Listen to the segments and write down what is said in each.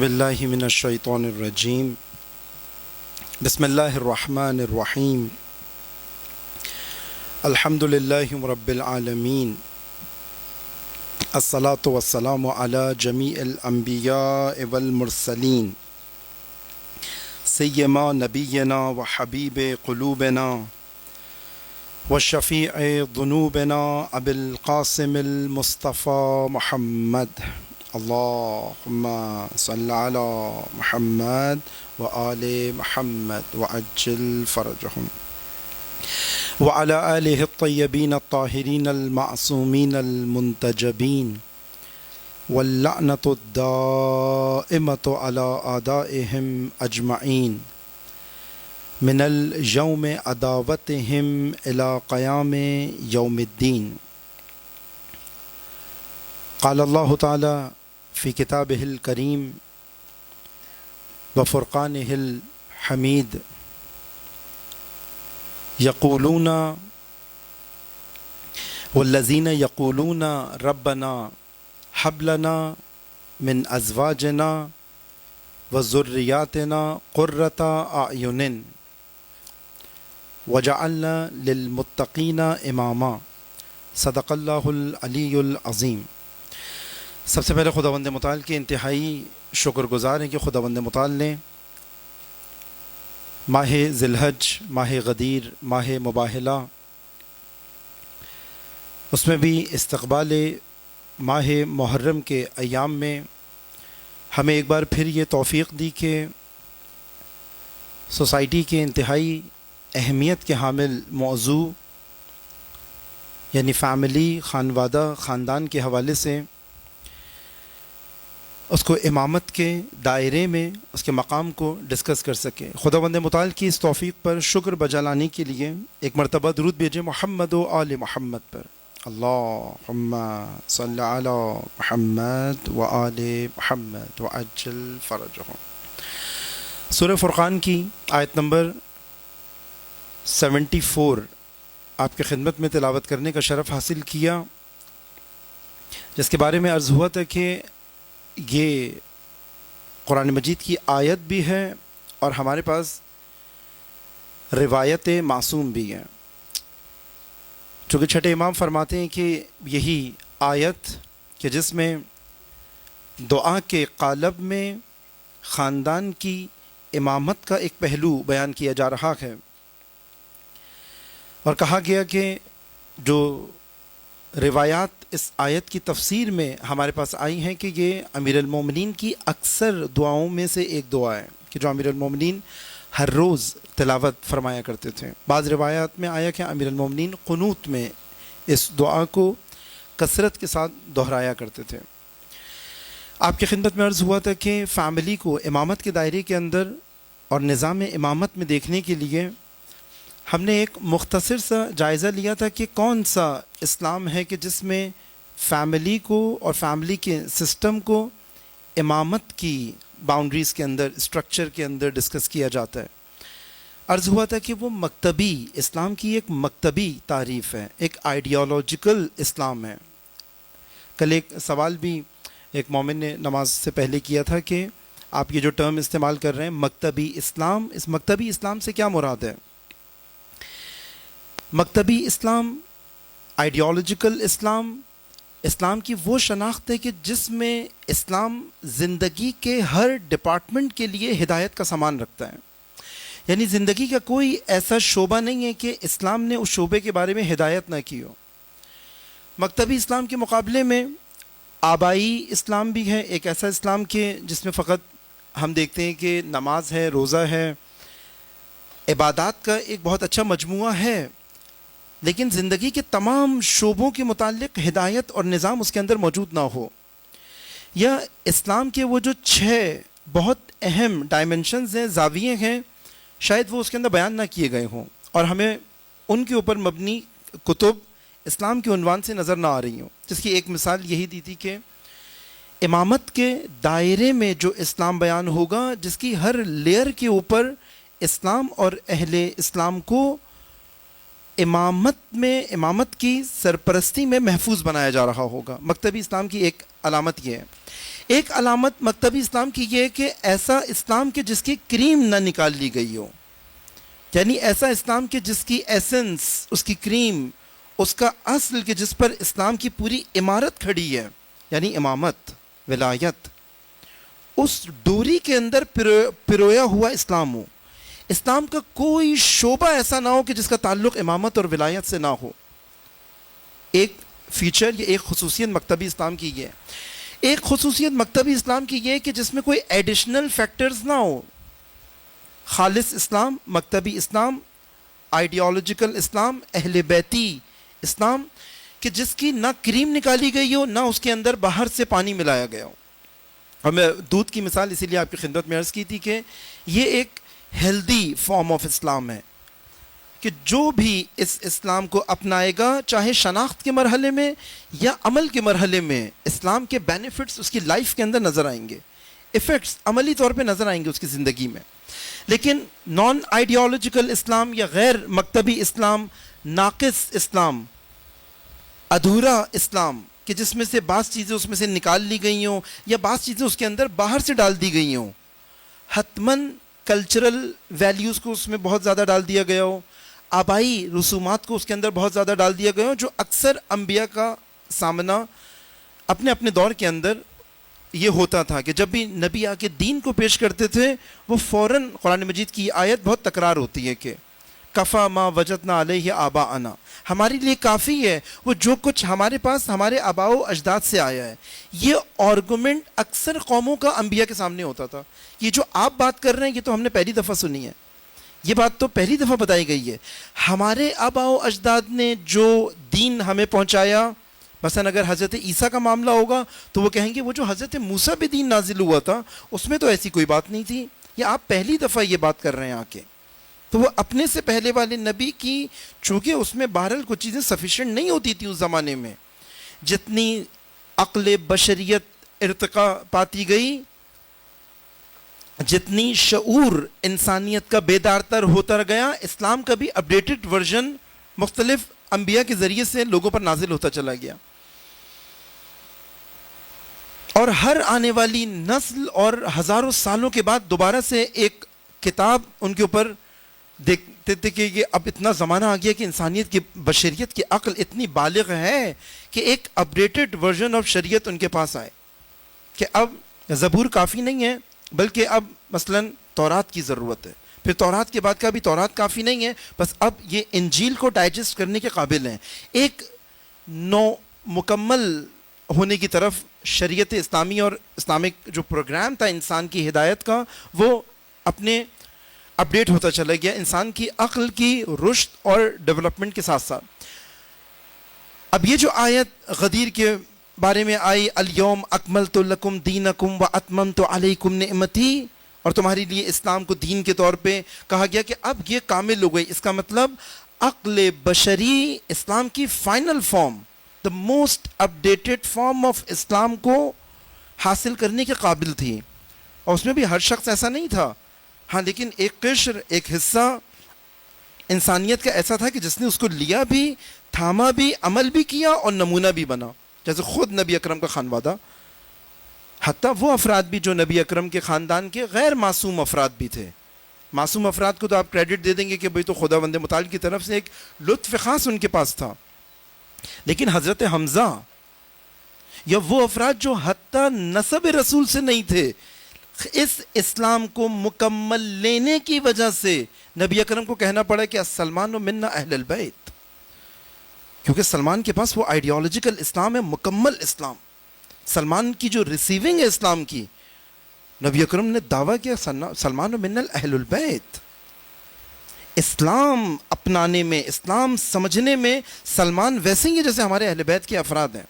باللہ من الشیطان الرجیم بسم اللہ الرحمن الرحیم الحمد للہ رب العالمین الصلاة والسلام علی جمیع الانبیاء والمرسلین سیما نبینا و حبیب قلوبنا و شفیع ذنوبنا ابی القاسم المصطفى محمد اللہم صل علی محمد و آل محمد وعجل فرجہم وعلی آلہ الطیبین الطاہرین المعصومین المنتجبین واللعنۃ الدائمۃ علی اعدائہم اجمعین من اليوم عداوتہم الی قیام یوم الدین۔ قال اللہ تعالی فی کتابہ الکریم و فرقانہ الحمید یقولون والذین یقولون ربنا ہب لنا من ازواجنا و ذریاتنا قرۃ اعین وجعلنا للمتقین اماما۔ صدق اللہ العلی العظیم۔ سب سے پہلے خداوند متعال کے انتہائی شکر گزار ہیں کہ خداوند متعال نے ماہ ذی الحج، ماہ غدیر، ماہ مباہلہ، اس میں بھی استقبال ماہ محرم کے ایام میں ہمیں ایک بار پھر یہ توفیق دی کہ سوسائٹی کے انتہائی اہمیت کے حامل موضوع یعنی فیملی، خانوادہ، خاندان کے حوالے سے اس کو امامت کے دائرے میں اس کے مقام کو ڈسکس کر سکے۔ خداوند متعال کی اس توفیق پر شکر بجا لانے کے لیے ایک مرتبہ درود بھیجیں محمد و آل محمد پر۔ اللہم صل علی محمد و آل محمد وعجل فرجہم۔ سورہ فرقان کی آیت نمبر 74 آپ کی خدمت میں تلاوت کرنے کا شرف حاصل کیا، جس کے بارے میں عرض ہوا تھا کہ یہ قرآن مجید کی آیت بھی ہے اور ہمارے پاس روایت معصوم بھی ہے، چونکہ چھٹے امام فرماتے ہیں کہ یہی آیت کہ جس میں دعا کے قالب میں خاندان کی امامت کا ایک پہلو بیان کیا جا رہا ہے، اور کہا گیا کہ جو روایات اس آیت کی تفسیر میں ہمارے پاس آئی ہیں کہ یہ امیر المومنین کی اکثر دعاؤں میں سے ایک دعا ہے کہ جو امیر المومنین ہر روز تلاوت فرمایا کرتے تھے۔ بعض روایات میں آیا کہ امیر المومنین قنوت میں اس دعا کو کثرت کے ساتھ دہرایا کرتے تھے۔ آپ کی خدمت میں عرض ہوا تھا کہ فیملی کو امامت کے دائرے کے اندر اور نظام امامت میں دیکھنے کے لیے ہم نے ایک مختصر سا جائزہ لیا تھا کہ کون سا اسلام ہے کہ جس میں فیملی کو اور فیملی کے سسٹم کو امامت کی باؤنڈریز کے اندر، اسٹرکچر کے اندر ڈسکس کیا جاتا ہے۔ عرض ہوا تھا کہ وہ مکتبی اسلام کی ایک مکتبی تعریف ہے، ایک آئیڈیالوجیکل اسلام ہے۔ کل ایک سوال بھی ایک مومن نے نماز سے پہلے کیا تھا کہ آپ یہ جو ٹرم استعمال کر رہے ہیں مکتبی اسلام، اس مکتبی اسلام سے کیا مراد ہے؟ مکتبی اسلام، آئیڈیالوجیکل اسلام، اسلام کی وہ شناخت ہے کہ جس میں اسلام زندگی کے ہر ڈپارٹمنٹ کے لیے ہدایت کا سامان رکھتا ہے، یعنی زندگی کا کوئی ایسا شعبہ نہیں ہے کہ اسلام نے اس شعبے کے بارے میں ہدایت نہ کی ہو۔ مکتبی اسلام کے مقابلے میں آبائی اسلام بھی ہے، ایک ایسا اسلام کہ جس میں فقط ہم دیکھتے ہیں کہ نماز ہے، روزہ ہے، عبادات کا ایک بہت اچھا مجموعہ ہے، لیکن زندگی کے تمام شعبوں کے متعلق ہدایت اور نظام اس کے اندر موجود نہ ہو، یا اسلام کے وہ جو 6 بہت اہم ڈائمنشنز ہیں، زاویے ہیں، شاید وہ اس کے اندر بیان نہ کیے گئے ہوں، اور ہمیں ان کے اوپر مبنی کتب اسلام کے عنوان سے نظر نہ آ رہی ہوں۔ جس کی ایک مثال یہی دی تھی کہ امامت کے دائرے میں جو اسلام بیان ہوگا، جس کی ہر لیئر کے اوپر اسلام اور اہل اسلام کو امامت کی سرپرستی میں محفوظ بنایا جا رہا ہوگا۔ مکتبی اسلام کی ایک علامت یہ ہے۔ ایک علامت مکتبی اسلام کی یہ ہے کہ ایسا اسلام کہ جس کی کریم نہ نکال لی گئی ہو، یعنی ایسا اسلام کہ جس کی ایسنس، اس کی کریم، اس کا اصل کہ جس پر اسلام کی پوری عمارت کھڑی ہے، یعنی امامت، ولایت، اس ڈوری کے اندر پرویا ہوا اسلام ہو. اسلام کا کوئی شعبہ ایسا نہ ہو کہ جس کا تعلق امامت اور ولایت سے نہ ہو. ایک فیچر، یہ ایک خصوصیت مکتبی اسلام کی یہ ہے. ایک خصوصیت مکتبی اسلام کی یہ ہے کہ جس میں کوئی ایڈیشنل فیکٹرز نہ ہو. خالص اسلام، مکتبی اسلام، آئیڈیالوجیکل اسلام، اہل بیتی اسلام کہ جس کی نہ کریم نکالی گئی ہو، نہ اس کے اندر باہر سے پانی ملایا گیا ہو. اور میں دودھ کی مثال اسی لیے آپ کی خدمت میں عرض کی تھی کہ یہ ایک ہیلدی فارم آف اسلام ہے کہ جو بھی اس اسلام کو اپنائے گا، چاہے شناخت کے مرحلے میں یا عمل کے مرحلے میں، اسلام کے بینیفٹس اس کی لائف کے اندر نظر آئیں گے، ایفیکٹس عملی طور پہ نظر آئیں گے اس کی زندگی میں. لیکن نان آئیڈیالوجیکل اسلام یا غیر مکتبی اسلام، ناقص اسلام، ادھورا اسلام کہ جس میں سے بعض چیزیں اس میں سے نکال لی گئی ہوں یا بعض چیزیں اس کے اندر باہر سے ڈال دی گئی ہوں، حتماً کلچرل ویلیوز کو اس میں بہت زیادہ ڈال دیا گیا ہو، آبائی رسومات کو اس کے اندر بہت زیادہ ڈال دیا گیا ہو، جو اکثر انبیاء کا سامنا اپنے اپنے دور کے اندر یہ ہوتا تھا کہ جب بھی نبی آ کے دین کو پیش کرتے تھے، وہ فوراً قرآن مجید کی آیت بہت تکرار ہوتی ہے کہ کفا ما وجدنا علیہ آباءنا، ہمارے لیے کافی ہے وہ جو کچھ ہمارے پاس ہمارے آباء و اجداد سے آیا ہے. یہ آرگومنٹ اکثر قوموں کا انبیاء کے سامنے ہوتا تھا. یہ جو آپ بات کر رہے ہیں یہ تو ہم نے پہلی دفعہ سنی ہے، یہ بات تو پہلی دفعہ بتائی گئی ہے. ہمارے آباء و اجداد نے جو دین ہمیں پہنچایا، مثلا اگر حضرت عیسیٰ کا معاملہ ہوگا تو وہ کہیں گے وہ جو حضرت موسیٰ پہ دین نازل ہوا تھا اس میں تو ایسی کوئی بات نہیں تھی، یہ آپ پہلی دفعہ یہ بات کر رہے ہیں آ کے. تو وہ اپنے سے پہلے والے نبی کی، چونکہ اس میں بہرحال کچھ چیزیں سفیشینٹ نہیں ہوتی تھی اس زمانے میں، جتنی عقل بشریت ارتقا پاتی گئی، جتنی شعور انسانیت کا بیدار تر ہوتا گیا، اسلام کا بھی اپڈیٹڈ ورژن مختلف انبیاء کے ذریعے سے لوگوں پر نازل ہوتا چلا گیا. اور ہر آنے والی نسل اور ہزاروں سالوں کے بعد دوبارہ سے ایک کتاب ان کے اوپر دیکھتے تھے کہ یہ اب اتنا زمانہ آ گیا کہ انسانیت کی، بشریت کی عقل اتنی بالغ ہے کہ ایک اپڈیٹڈ ورژن آف شریعت ان کے پاس آئے کہ اب زبور کافی نہیں ہے بلکہ اب مثلا تورات کی ضرورت ہے، پھر تورات کے بعد کا بھی تورات کافی نہیں ہے، بس اب یہ انجیل کو ڈائجسٹ کرنے کے قابل ہیں. ایک نو مکمل ہونے کی طرف شریعت اسلامی اور اسلامک جو پروگرام تھا انسان کی ہدایت کا، وہ اپنے اپڈیٹ ہوتا چلا گیا انسان کی عقل کی رشد اور ڈیولپمنٹ کے ساتھ ساتھ. اب یہ جو آیت غدیر کے بارے میں آئی، الیوم اکملت لکم دینکم واتممت علیکم نعمتی، اور تمہارے لیے اسلام کو دین کے طور پہ کہا گیا کہ اب یہ کامل ہو گئی. اس کا مطلب عقل بشری اسلام کی final form, the most updated form of اسلام کو حاصل کرنے کے قابل تھی. اور اس میں بھی ہر شخص ایسا نہیں تھا، ہاں، لیکن ایک قشر، ایک حصہ انسانیت کا ایسا تھا کہ جس نے اس کو لیا بھی، تھاما بھی، عمل بھی کیا اور نمونہ بھی بنا. جیسے خود نبی اکرم کا خانوادہ، حتیٰ وہ افراد بھی جو نبی اکرم کے خاندان کے غیر معصوم افراد بھی تھے. معصوم افراد کو تو آپ کریڈٹ دے دیں گے کہ بھئی تو خداوند متعال کی طرف سے ایک لطف خاص ان کے پاس تھا، لیکن حضرت حمزہ یا وہ افراد جو حتیٰ نسب رسول سے نہیں تھے، اس اسلام کو مکمل لینے کی وجہ سے نبی اکرم کو کہنا پڑا کہ سلمان و منا اہل البیت، کیونکہ سلمان کے پاس وہ آئیڈیالوجیکل اسلام ہے، مکمل اسلام. سلمان کی جو ریسیونگ ہے اسلام کی، نبی اکرم نے دعویٰ کیا سلمان و منا اہل البیت. اسلام اپنانے میں، اسلام سمجھنے میں سلمان ویسے ہی جیسے ہمارے اہل بیت کے افراد ہیں.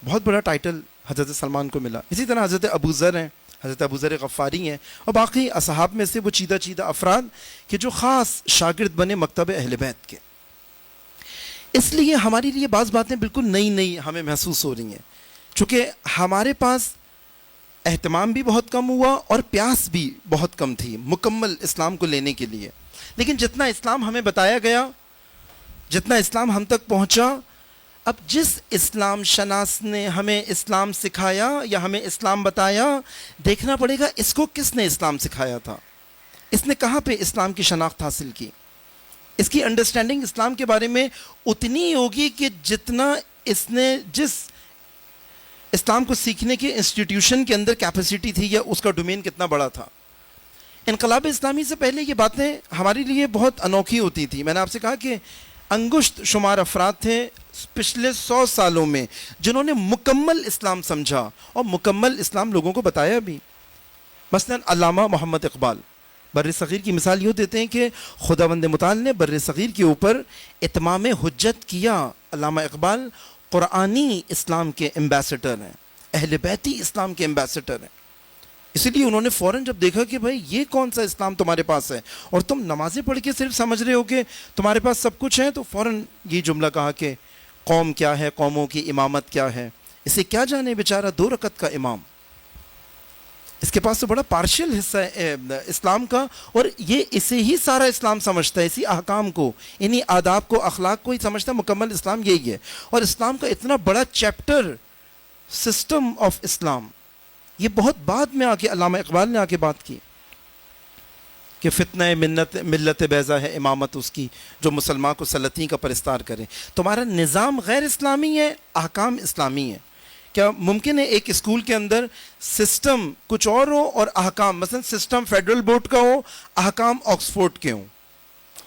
بہت بڑا ٹائٹل حضرت سلمان کو ملا. اسی طرح حضرت ابو ذر ہیں، حضرت ابو ذر غفاری ہیں، اور باقی اصحاب میں سے وہ چیدہ افراد کہ جو خاص شاگرد بنے مکتب اہل بیت کے. اس لیے ہمارے لیے بعض باتیں بالکل نئی ہمیں محسوس ہو رہی ہیں، چونکہ ہمارے پاس اہتمام بھی بہت کم ہوا اور پیاس بھی بہت کم تھی مکمل اسلام کو لینے کے لیے. لیکن جتنا اسلام ہمیں بتایا گیا، جتنا اسلام ہم تک پہنچا، اب جس اسلام شناس نے ہمیں اسلام سکھایا یا ہمیں اسلام بتایا، دیکھنا پڑے گا اس کو کس نے اسلام سکھایا تھا، اس نے کہاں پہ اسلام کی شناخت حاصل کی. اس کی انڈرسٹینڈنگ اسلام کے بارے میں اتنی ہوگی کہ جتنا اس نے جس اسلام کو سیکھنے کے انسٹیٹیوشن کے اندر کیپیسٹی تھی یا اس کا ڈومین کتنا بڑا تھا. انقلاب اسلامی سے پہلے یہ باتیں ہمارے لیے بہت انوکھی ہوتی تھی. میں نے آپ سے کہا کہ انگشت شمار افراد تھے پچھلے 100 سالوں میں جنہوں نے مکمل اسلام سمجھا اور مکمل اسلام لوگوں کو بتایا بھی. مثلا علامہ محمد اقبال بر صغیر کی مثال یوں دیتے ہیں کہ خداوند متعال نے بر صغیر کے اوپر اتمام حجت کیا. علامہ اقبال قرآنی اسلام کے ایمبیسڈر ہیں، اہل بیتی اسلام کے ایمبیسڈر ہیں. اسی لیے انہوں نے فوراً جب دیکھا کہ بھائی یہ کون سا اسلام تمہارے پاس ہے اور تم نمازیں پڑھ کے صرف سمجھ رہے ہو کہ تمہارے پاس سب کچھ ہے، تو فوراً یہ جملہ کہا کہ قوم کیا ہے، قوموں کی امامت کیا ہے، اسے کیا جانے بیچارہ 2 رکعت کا امام. اس کے پاس تو بڑا پارشل حصہ ہے اسلام کا، اور یہ اسے ہی سارا اسلام سمجھتا ہے، اسی احکام کو، انہی آداب کو، اخلاق کو ہی سمجھتا ہے. مکمل اسلام یہی ہے. اور اسلام کا اتنا بڑا چیپٹر سسٹم آف اسلام، یہ بہت بعد میں آ کے علامہ اقبال نے آ کے بات کی کہ فتنہ ملت بیضا ہے امامت اس کی جو مسلمان کو سلطیں کا پرستار کرے. تمہارا نظام غیر اسلامی ہے، احکام اسلامی ہے. کیا ممکن ہے ایک اسکول کے اندر سسٹم کچھ اور ہو اور احکام، مثلا سسٹم فیڈرل بورڈ کا ہو، احکام آکسفورڈ کے ہوں؟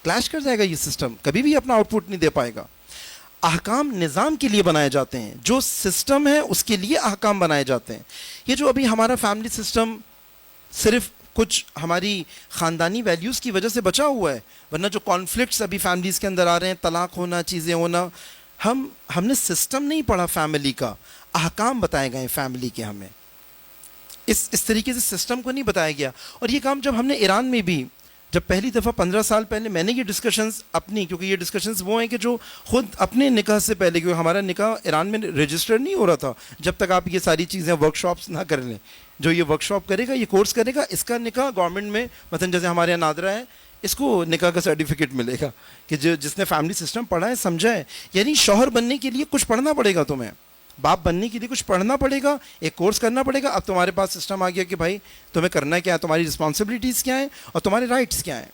کلیش کر جائے گا یہ سسٹم، کبھی بھی اپنا آؤٹ پٹ نہیں دے پائے گا. احکام نظام کے لیے بنائے جاتے ہیں، جو سسٹم ہے اس کے لیے احکام بنائے جاتے ہیں. یہ جو ابھی ہمارا فیملی سسٹم صرف کچھ ہماری خاندانی ویلیوز کی وجہ سے بچا ہوا ہے، ورنہ جو کانفلکٹس ابھی فیملیز کے اندر آ رہے ہیں، طلاق ہونا، چیزیں ہونا، ہم نے سسٹم نہیں پڑھا فیملی کا، احکام بتائے گئے فیملی کے. ہمیں اس طریقے سے سسٹم کو نہیں بتایا گیا. اور یہ کام جب ہم نے ایران میں بھی، جب پہلی دفعہ 15 سال پہلے میں نے یہ ڈسکشنز اپنی، کیونکہ یہ ڈسکشنز وہ ہیں کہ جو خود اپنے نکاح سے پہلے، کیونکہ ہمارا نکاح ایران میں رجسٹر نہیں ہو رہا تھا جب تک آپ یہ ساری چیزیں ورک شاپس نہ کر لیں. جو یہ ورک شاپ کرے گا، یہ کورس کرے گا، اس کا نکاح گورنمنٹ میں، مثلا جیسے ہمارے یہاں نادرہ ہے، اس کو نکاح کا سرٹیفکیٹ ملے گا کہ جس نے فیملی سسٹم پڑھا ہے، سمجھا ہے. یعنی شوہر بننے کے لیے کچھ پڑھنا پڑے گا تمہیں، باپ بننے کے لیے کچھ پڑھنا پڑے گا، ایک کورس کرنا پڑے گا. اب تمہارے پاس سسٹم آ گیا کہ بھائی تمہیں کرنا کیا ہے، تمہاری رسپانسبلٹیز کیا ہیں اور تمہارے رائٹس کیا ہیں.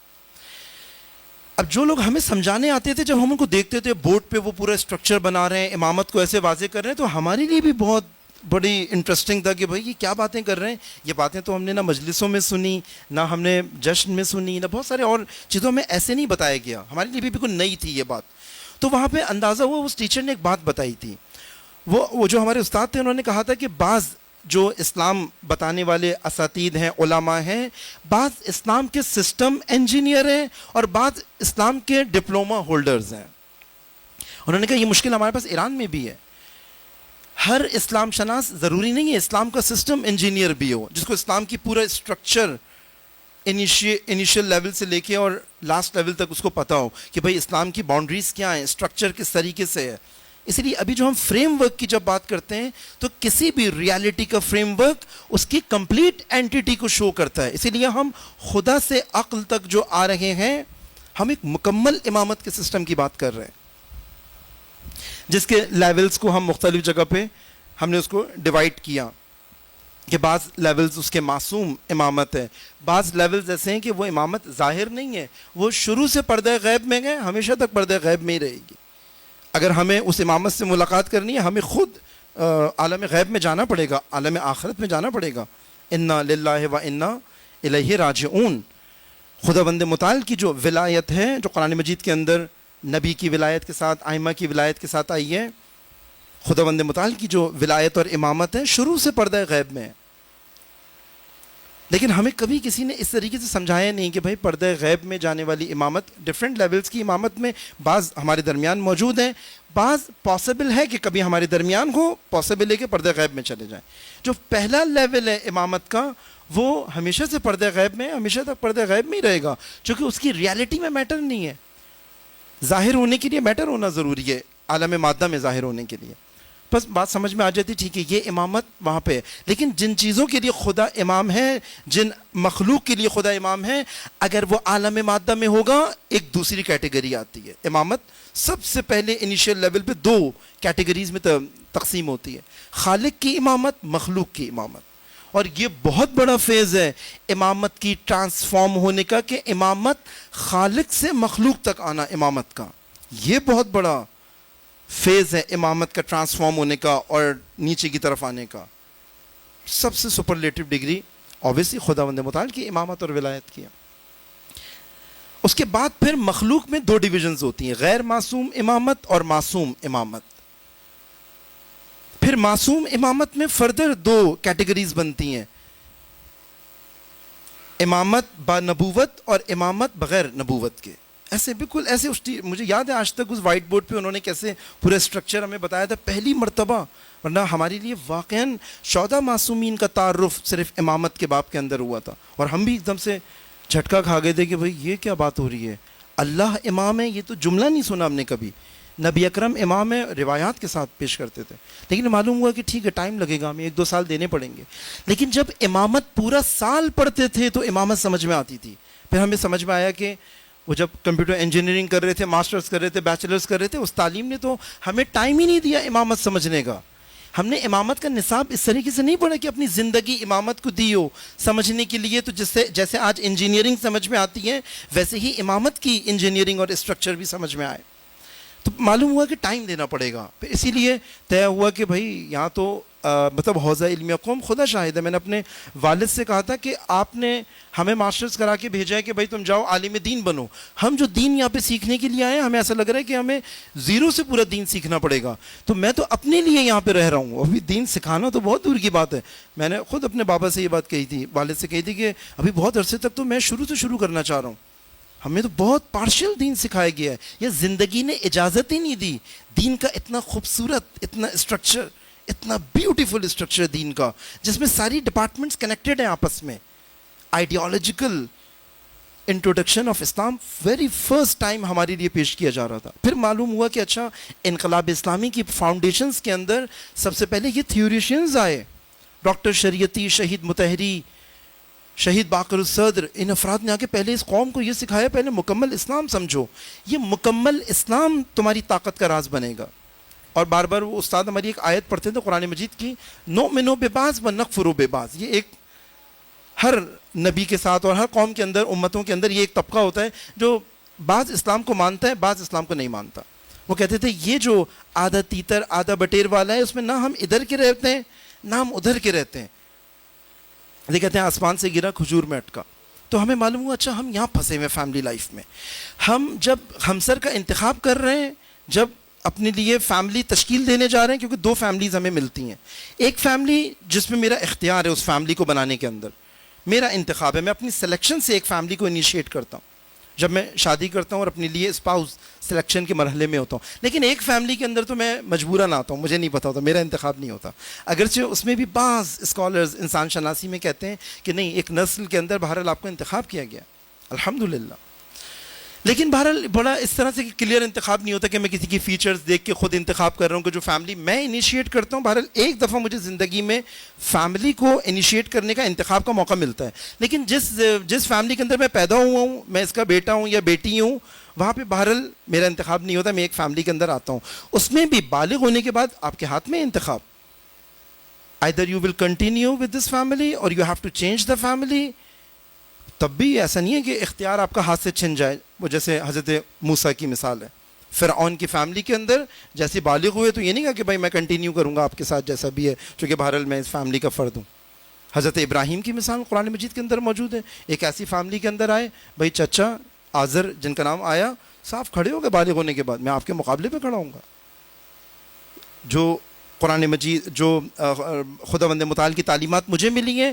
اب جو لوگ ہمیں سمجھانے آتے تھے، جب ہم ان کو دیکھتے تھے بورڈ پہ وہ پورا اسٹرکچر بنا رہے ہیں، امامت کو ایسے واضح کر رہے ہیں، تو ہمارے لیے بھی بہت بڑی انٹرسٹنگ تھا کہ بھائی یہ کیا باتیں کر رہے ہیں. یہ باتیں تو ہم نے نہ مجلسوں میں سنی، نہ ہم نے جشن میں سنی، نہ بہت سارے اور چیزوں میں ایسے نہیں بتایا گیا. ہمارے لیے بھی بالکل نئی تھی یہ بات. تو وہاں پہ اندازہ ہوا، اس ٹیچر نے ایک بات بتائی تھی. وہ جو ہمارے استاد تھے، انہوں نے کہا تھا کہ بعض جو اسلام بتانے والے اساتید ہیں، علماء ہیں، بعض اسلام کے سسٹم انجینئر ہیں اور بعض اسلام کے ڈپلوما ہولڈرز ہیں. انہوں نے کہا یہ مشکل ہمارے پاس ایران میں بھی ہے. ہر اسلام شناس ضروری نہیں ہے اسلام کا سسٹم انجینئر بھی ہو، جس کو اسلام کی پورا اسٹرکچر انیشیل لیول سے لے کے اور لاسٹ لیول تک اس کو پتہ ہو کہ بھائی اسلام کی باؤنڈریز کیا ہیں، اسٹرکچر کس طریقے سے ہے. اس لیے ابھی جو ہم فریم ورک کی جب بات کرتے ہیں تو کسی بھی ریالٹی کا فریم ورک اس کی کمپلیٹ اینٹیٹی کو شو کرتا ہے. اسی لیے ہم خدا سے عقل تک جو آ رہے ہیں، ہم ایک مکمل امامت کے سسٹم کی بات کر رہے ہیں، جس کے لیولز کو ہم مختلف جگہ پہ ہم نے اس کو ڈیوائڈ کیا کہ بعض لیولز اس کے معصوم امامت ہے، بعض لیولز ایسے ہیں کہ وہ امامت ظاہر نہیں ہے، وہ شروع سے پردہ غیب میں گئے، ہمیشہ تک پردہ غیب میں ہی رہے گی. اگر ہمیں اس امامت سے ملاقات کرنی ہے، ہمیں خود عالم غیب میں جانا پڑے گا، عالم آخرت میں جانا پڑے گا. انا للہ و انا الیہ راجعون. خداوند متعال کی جو ولایت ہے، جو قرآن مجید کے اندر نبی کی ولایت کے ساتھ، ائمہ کی ولایت کے ساتھ آئی ہے، خداوند متعال کی جو ولایت اور امامت ہے شروع سے پردہ غیب میں ہے. لیکن ہمیں کبھی کسی نے اس طریقے سے سمجھایا نہیں کہ بھائی پردہ غیب میں جانے والی امامت، ڈفرینٹ لیولز کی امامت میں بعض ہمارے درمیان موجود ہیں، بعض پاسبل ہے کہ کبھی ہمارے درمیان ہو، پاسبل ہے کہ پردہ غیب میں چلے جائیں. جو پہلا لیول ہے امامت کا، وہ ہمیشہ سے پردہ غیب میں، ہمیشہ تک پردہ غیب میں ہی رہے گا، چونکہ اس کی ریالٹی میں میٹر نہیں ہے. ظاہر ہونے کے لیے میٹر ہونا ضروری ہے، عالم مادہ میں ظاہر ہونے کے لیے. بس بات سمجھ میں آ جاتی ٹھیک ہے یہ امامت وہاں پہ ہے. لیکن جن چیزوں کے لیے خدا امام ہے, جن مخلوق کے لیے خدا امام ہے, اگر وہ عالم مادہ میں ہوگا ایک دوسری کیٹیگری آتی ہے. امامت سب سے پہلے انیشیل لیول پہ دو کیٹیگریز میں تقسیم ہوتی ہے, خالق کی امامت, مخلوق کی امامت. اور یہ بہت بڑا فیز ہے امامت کی ٹرانسفارم ہونے کا, کہ امامت خالق سے مخلوق تک آنا امامت کا, یہ بہت بڑا فیز ہے امامت کا ٹرانسفارم ہونے کا اور نیچے کی طرف آنے کا. سب سے سپرلیٹو ڈگری اوبیسلی خداوند متعال کی امامت اور ولایت کی. اس کے بعد پھر مخلوق میں دو ڈویژنز ہوتی ہیں, غیر معصوم امامت اور معصوم امامت. پھر معصوم امامت میں فردر دو کیٹیگریز بنتی ہیں, امامت با نبوت اور امامت بغیر نبوت کے. ایسے بالکل ایسے مجھے یاد ہے آج تک اس وائٹ بورڈ پہ انہوں نے کیسے پورا اسٹرکچر ہمیں بتایا تھا پہلی مرتبہ, ورنہ ہمارے لیے واقعاً 14 معصومین کا تعارف صرف امامت کے باب کے اندر ہوا تھا, اور ہم بھی ایک دم سے جھٹکا کھا گئے تھے کہ بھئی یہ کیا بات ہو رہی ہے, اللہ امام ہے, یہ تو جملہ نہیں سنا ہم نے کبھی. نبی اکرم امام ہے, روایات کے ساتھ پیش کرتے تھے, لیکن معلوم ہوا کہ ٹھیک ہے ٹائم لگے گا, ہمیں 1-2 سال دینے پڑیں گے. لیکن جب امامت پورا سال پڑھتے تھے تو امامت سمجھ میں آتی تھی. پھر ہمیں سمجھ میں آیا کہ وہ جب کمپیوٹر انجینئرنگ کر رہے تھے, ماسٹرز کر رہے تھے, بیچلرز کر رہے تھے, اس تعلیم نے تو ہمیں ٹائم ہی نہیں دیا امامت سمجھنے کا. ہم نے امامت کا نصاب اس طریقے سے نہیں پڑھا کہ اپنی زندگی امامت کو دی ہو سمجھنے کے لیے. تو جیسے آج انجینئرنگ سمجھ میں آتی ہے ویسے ہی امامت کی انجینئرنگ اور اسٹرکچر بھی سمجھ میں آئے. تو معلوم ہوا کہ ٹائم دینا پڑے گا. پھر اسی لیے طے ہوا کہ بھائی یہاں تو مطلب حوزہ علم قوم, خدا شاہد ہے, میں نے اپنے والد سے کہا تھا کہ آپ نے ہمیں ماسٹرز کرا کے بھیجا ہے کہ بھائی تم جاؤ عالم دین بنو. ہم جو دین یہاں پہ سیکھنے کے لیے آئے ہیں, ہمیں ایسا لگ رہا ہے کہ ہمیں زیرو سے پورا دین سیکھنا پڑے گا. تو میں تو اپنے لیے یہاں پہ رہ رہا ہوں, ابھی دین سکھانا تو بہت دور کی بات ہے. میں نے خود اپنے بابا سے یہ بات کہی تھی, والد سے کہی تھی کہ ابھی بہت عرصے تک تو میں شروع سے شروع کرنا چاہ رہا ہوں, ہمیں تو بہت پارشل دین سکھایا گیا ہے, یہ زندگی نے اجازت ہی نہیں دی. دین کا اتنا خوبصورت, اتنا اسٹرکچر, اتنا بیوٹیفل اسٹرکچر دین کا, جس میں ساری ڈپارٹمنٹس کنیکٹڈ ہیں آپس میں. Ideological introduction of Islam very first time ہمارے لیے پیش کیا جا رہا تھا. پھر معلوم ہوا کہ اچھا انقلاب اسلامی کی فاؤنڈیشنز کے اندر سب سے پہلے یہ تھیوریشنز آئے, ڈاکٹر شریعتی, شہید مطہری, شہید باقر الصدر. ان افراد نے آ کے پہلے اس قوم کو یہ سکھایا پہلے مکمل اسلام سمجھو, یہ مکمل اسلام تمہاری طاقت کا راز بنے گا. اور بار بار وہ استاد ہماری ایک آیت پڑھتے تھے قرآن مجید کی, نؤمن ببعض ونکفر ببعض. یہ ایک ہر نبی کے ساتھ اور ہر قوم کے اندر, امتوں کے اندر یہ ایک طبقہ ہوتا ہے جو بعض اسلام کو مانتا ہے, بعض اسلام کو نہیں مانتا. وہ کہتے تھے یہ جو آدھا تیتر آدھا بٹیر والا ہے, اس میں نہ ہم ادھر کے رہتے ہیں نہ ہم ادھر کے رہتے ہیں. یہ کہتے ہیں آسمان سے گرا کھجور میں اٹکا. تو ہمیں معلوم ہوا اچھا ہم یہاں پھنسے ہوئے فیملی لائف میں. ہم جب ہمسر کا انتخاب کر رہے ہیں, جب اپنے لیے فیملی تشکیل دینے جا رہے ہیں, کیونکہ 2 فیملیز ہمیں ملتی ہیں. ایک فیملی جس میں میرا اختیار ہے اس فیملی کو بنانے کے اندر, میرا انتخاب ہے, میں اپنی سلیکشن سے ایک فیملی کو انیشیٹ کرتا ہوں جب میں شادی کرتا ہوں اور اپنے لیے اسپاؤس سلیکشن کے مرحلے میں ہوتا ہوں. لیکن ایک فیملی کے اندر تو میں مجبوراً آتا ہوں, مجھے نہیں پتا ہوتا, میرا انتخاب نہیں ہوتا. اگرچہ اس میں بھی بعض اسکالرز انسان شناسی میں کہتے ہیں کہ نہیں, ایک نسل کے اندر بہرحال آپ کو انتخاب کیا گیا, الحمدللہ. لیکن بہرحال بڑا اس طرح سے کلیئر انتخاب نہیں ہوتا کہ میں کسی کی فیچرز دیکھ کے خود انتخاب کر رہا ہوں کہ جو فیملی میں انیشیٹ کرتا ہوں. بہرحال ایک دفعہ مجھے زندگی میں فیملی کو انیشیٹ کرنے کا انتخاب کا موقع ملتا ہے. لیکن جس فیملی کے اندر میں پیدا ہوا ہوں, میں اس کا بیٹا ہوں یا بیٹی ہوں, وہاں پہ بہرحال میرا انتخاب نہیں ہوتا. میں ایک فیملی کے اندر آتا ہوں, اس میں بھی بالغ ہونے کے بعد آپ کے ہاتھ میں انتخاب. either you will continue with this family or you have to change the family. تب بھی ایسا نہیں ہے کہ اختیار آپ کا ہاتھ سے چھن جائے. وہ جیسے حضرت موسیٰ کی مثال ہے, فرعون کی فیملی کے اندر جیسے بالغ ہوئے تو یہ نہیں کہا کہ بھائی میں کنٹینیو کروں گا آپ کے ساتھ جیسا بھی ہے, چونکہ بہرحال میں اس فیملی کا فرد ہوں. حضرت ابراہیم کی مثال قرآن مجید کے اندر موجود ہے. ایک ایسی فیملی کے اندر آئے, بھائی چچا آزر جن کا نام آیا, صاف کھڑے ہو گئے بالغ ہونے کے بعد, میں آپ کے مقابلے پہ کھڑا ہوں گا. جو قرآن مجید, جو خداوند متعال کی تعلیمات مجھے ملی ہیں,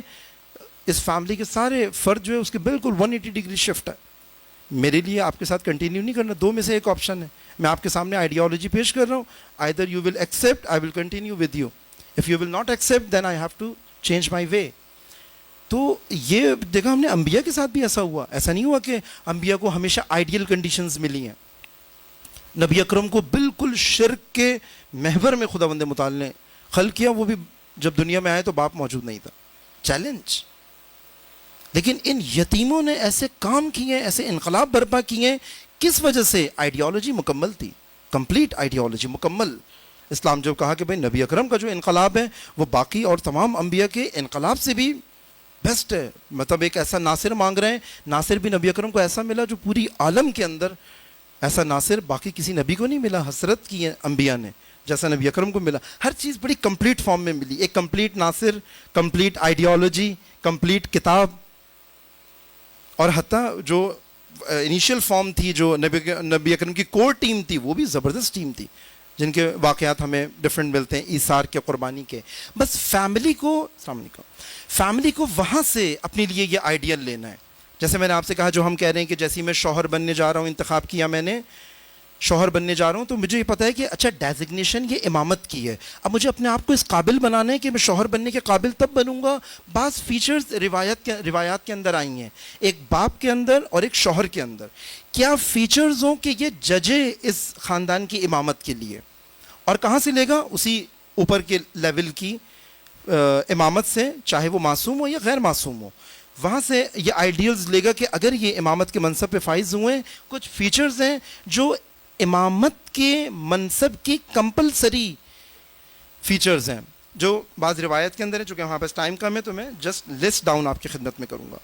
اس فیملی کے سارے فرد جو ہے اس کے بالکل 180 ڈگری شفٹ ہے. میرے لیے آپ کے ساتھ کنٹینیو نہیں کرنا, 2 میں سے ایک آپشن ہے. میں آپ کے سامنے آئیڈیالوجی پیش کر رہا ہوں, either you will accept, I will continue with you. If you will not accept, then I have to change my way. تو یہ دیکھا ہم نے انبیاء کے ساتھ بھی ایسا ہوا. ایسا نہیں ہوا کہ انبیاء کو ہمیشہ آئیڈیل کنڈیشنز ملی ہیں. نبی اکرم کو بالکل شرک کے محور میں خداوند متعال نے خلق کیا، وہ بھی جب دنیا میں آئے تو باپ موجود نہیں تھا. چیلنج. لیکن ان یتیموں نے ایسے کام کیے، ایسے انقلاب برپا کیے. کس وجہ سے؟ آئیڈیالوجی مکمل تھی، کمپلیٹ آئیڈیالوجی مکمل. اسلام جو کہا کہ بھئی نبی اکرم کا جو انقلاب ہے وہ باقی اور تمام انبیاء کے انقلاب سے بھی بیسٹ ہے. مطلب ایک ایسا ناصر مانگ رہے ہیں، ناصر بھی نبی اکرم کو ایسا ملا جو پوری عالم کے اندر ایسا ناصر باقی کسی نبی کو نہیں ملا. حسرت کی ہے انبیاء نے جیسا نبی اکرم کو ملا. ہر چیز بڑی کمپلیٹ فارم میں ملی. ایک کمپلیٹ ناصر، کمپلیٹ آئیڈیالوجی، کمپلیٹ کتاب. اور حتیٰ جو انیشیل فارم تھی، جو نبی اکرم کی کور ٹیم تھی، وہ بھی زبردست ٹیم تھی جن کے واقعات ہمیں ڈفرینٹ ملتے ہیں، ایثار کے، قربانی کے. بس فیملی کو، السلام علیکم، فیملی کو وہاں سے اپنے لیے یہ آئیڈیل لینا ہے. جیسے میں نے آپ سے کہا، جو ہم کہہ رہے ہیں کہ جیسے میں شوہر بننے جا رہا ہوں، انتخاب کیا میں نے، شوہر بننے جا رہا ہوں، تو مجھے یہ پتہ ہے کہ اچھا ڈیزگنیشن یہ امامت کی ہے. اب مجھے اپنے آپ کو اس قابل بنانا ہے کہ میں شوہر بننے کے قابل تب بنوں گا. بعض فیچرز روایات کے اندر آئی ہیں، ایک باپ کے اندر اور ایک شوہر کے اندر. کیا فیچرز ہوں کہ یہ ججے اس خاندان کی امامت کے لیے. اور کہاں سے لے گا؟ اسی اوپر کے لیول کی امامت سے، چاہے وہ معصوم ہو یا غیر معصوم ہو. وہاں سے یہ آئیڈیلز لے گا کہ اگر یہ امامت کے منصب پہ فائز ہوئے، کچھ فیچرز ہیں جو امامت کے منصب کی کمپلسری فیچرز ہیں، جو بعض روایت کے اندر ہے. چونکہ وہاں پاس ٹائم کم ہے تو میں جسٹ لسٹ ڈاؤن آپ کی خدمت میں کروں گا.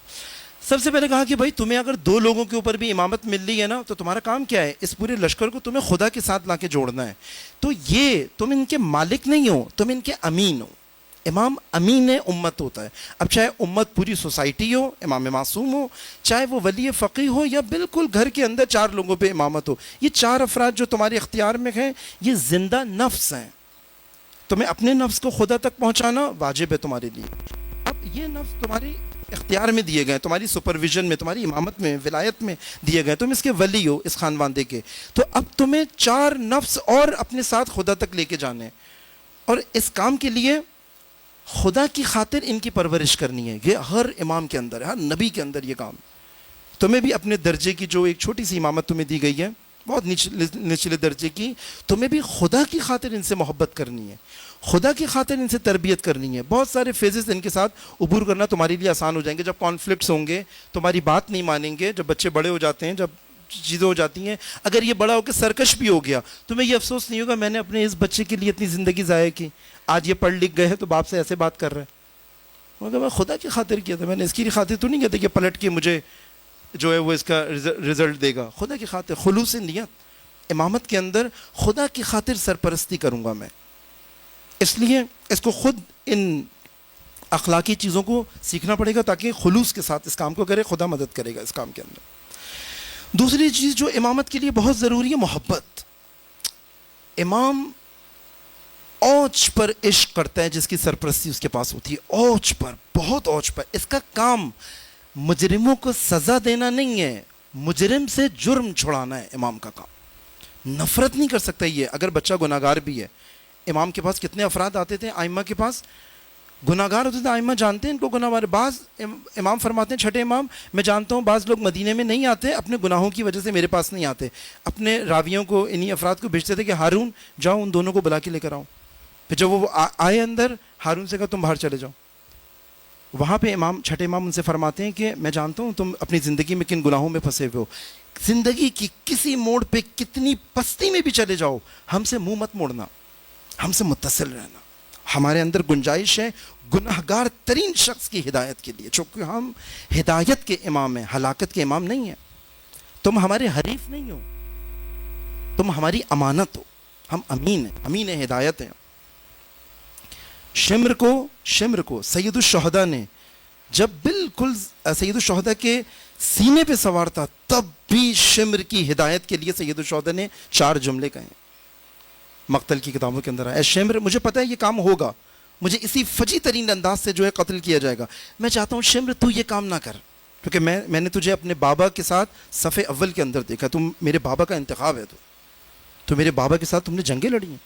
سب سے پہلے کہا کہ بھائی تمہیں اگر 2 لوگوں کے اوپر بھی امامت مل رہی ہے نا، تو تمہارا کام کیا ہے؟ اس پورے لشکر کو تمہیں خدا کے ساتھ لا کے جوڑنا ہے. تو یہ تم ان کے مالک نہیں ہو، تم ان کے امین ہو. امام امین امت ہوتا ہے. اب چاہے امت پوری سوسائٹی ہو، امام معصوم ہو، چاہے وہ ولی فقیہ ہو، یا بالکل گھر کے اندر 4 لوگوں پہ امامت ہو، یہ 4 افراد جو تمہارے اختیار میں ہیں، یہ زندہ نفس ہیں. تمہیں اپنے نفس کو خدا تک پہنچانا واجب ہے تمہارے لیے. اب یہ نفس تمہاری اختیار میں دیے گئے، تمہاری سپرویژن میں، تمہاری امامت میں، ولایت میں دیے گئے. تم اس کے ولی ہو، اس خاندان کے. تو اب تمہیں 4 نفس اور اپنے ساتھ خدا تک لے کے جانے ہیں. اور اس کام کے لیے خدا کی خاطر ان کی پرورش کرنی ہے. یہ ہر امام کے اندر ہے، ہر نبی کے اندر یہ کام. تمہیں بھی اپنے درجے کی جو ایک چھوٹی سی امامت تمہیں دی گئی ہے، بہت نچلے درجے کی، تمہیں بھی خدا کی خاطر ان سے محبت کرنی ہے، خدا کی خاطر ان سے تربیت کرنی ہے. بہت سارے فیزز ان کے ساتھ عبور کرنا تمہارے لیے آسان ہو جائیں گے. جب کانفلکٹس ہوں گے، تمہاری بات نہیں مانیں گے، جب بچے بڑے ہو جاتے ہیں، جب چیزیں ہو جاتی ہیں، اگر یہ بڑا ہو کے سرکش بھی ہو گیا، تمہیں یہ افسوس نہیں ہوگا میں نے اپنے اس بچے کے لیے اتنی زندگی ضائع کی. آج یہ پڑھ لکھ گئے ہیں تو باپ سے ایسے بات کر رہے ہیں. مگر میں خدا کی خاطر کیا تھا، میں نے اس کی خاطر تو نہیں کیا تھا کہ پلٹ کے مجھے جو ہے وہ اس کا رزلٹ دے گا. خدا کی خاطر، خلوص نیت. امامت کے اندر خدا کی خاطر سرپرستی کروں گا میں. اس لیے اس کو خود ان اخلاقی چیزوں کو سیکھنا پڑے گا تاکہ خلوص کے ساتھ اس کام کو کرے. خدا مدد کرے گا اس کام کے اندر. دوسری چیز جو امامت کے لیے بہت ضروری ہے، محبت. امام اوج پر عشق کرتا ہے جس کی سرپرستی اس کے پاس ہوتی ہے. اوج پر، بہت اوج پر. اس کا کام مجرموں کو سزا دینا نہیں ہے، مجرم سے جرم چھڑانا ہے امام کا کام. نفرت نہیں کر سکتا یہ اگر بچہ گناہ گار بھی ہے. امام کے پاس کتنے افراد آتے تھے، آئمہ کے پاس گناہ گار ہوتے تھے. آئمہ جانتے ہیں ان کو گناہ گار. بعض امام فرماتے ہیں، چھٹے امام، میں جانتا ہوں بعض لوگ مدینے میں نہیں آتے، اپنے گناہوں کی وجہ سے میرے پاس نہیں آتے. اپنے راویوں کو، انہی افراد کو بھیجتے تھے کہ ہارون جاؤ ان دونوں کو بلا کے لے کر آؤ. پھر جب وہ آئے اندر، ہارون سے کہا تم باہر چلے جاؤ. وہاں پہ امام، چھٹے امام ان سے فرماتے ہیں کہ میں جانتا ہوں تم اپنی زندگی میں کن گناہوں میں پھنسے ہوئے ہو. زندگی کی کسی موڑ پہ کتنی پستی میں بھی چلے جاؤ، ہم سے منہ مت موڑنا، ہم سے متصل رہنا. ہمارے اندر گنجائش ہے گناہ گار ترین شخص کی ہدایت کے لیے، چونکہ ہم ہدایت کے امام ہیں، ہلاکت کے امام نہیں ہیں. تم ہمارے حریف نہیں ہو، تم ہماری امانت ہو. ہم امین ہیں، امین ہدایت ہیں. شمر کو سید الشہداء نے جب بالکل سید الشہداء کے سینے پہ سوار تھا، تب بھی شمر کی ہدایت کے لیے سید الشہداء نے 4 جملے کہے. مقتل کی کتابوں کے اندر اے شمر، مجھے پتہ ہے یہ کام ہوگا، مجھے اسی فجی ترین انداز سے جو ہے قتل کیا جائے گا. میں چاہتا ہوں شمر تو یہ کام نہ کر، کیونکہ میں نے تجھے اپنے بابا کے ساتھ صف اول کے اندر دیکھا. تم میرے بابا کا انتخاب ہے، تو میرے بابا کے ساتھ تم نے جنگیں لڑی ہیں.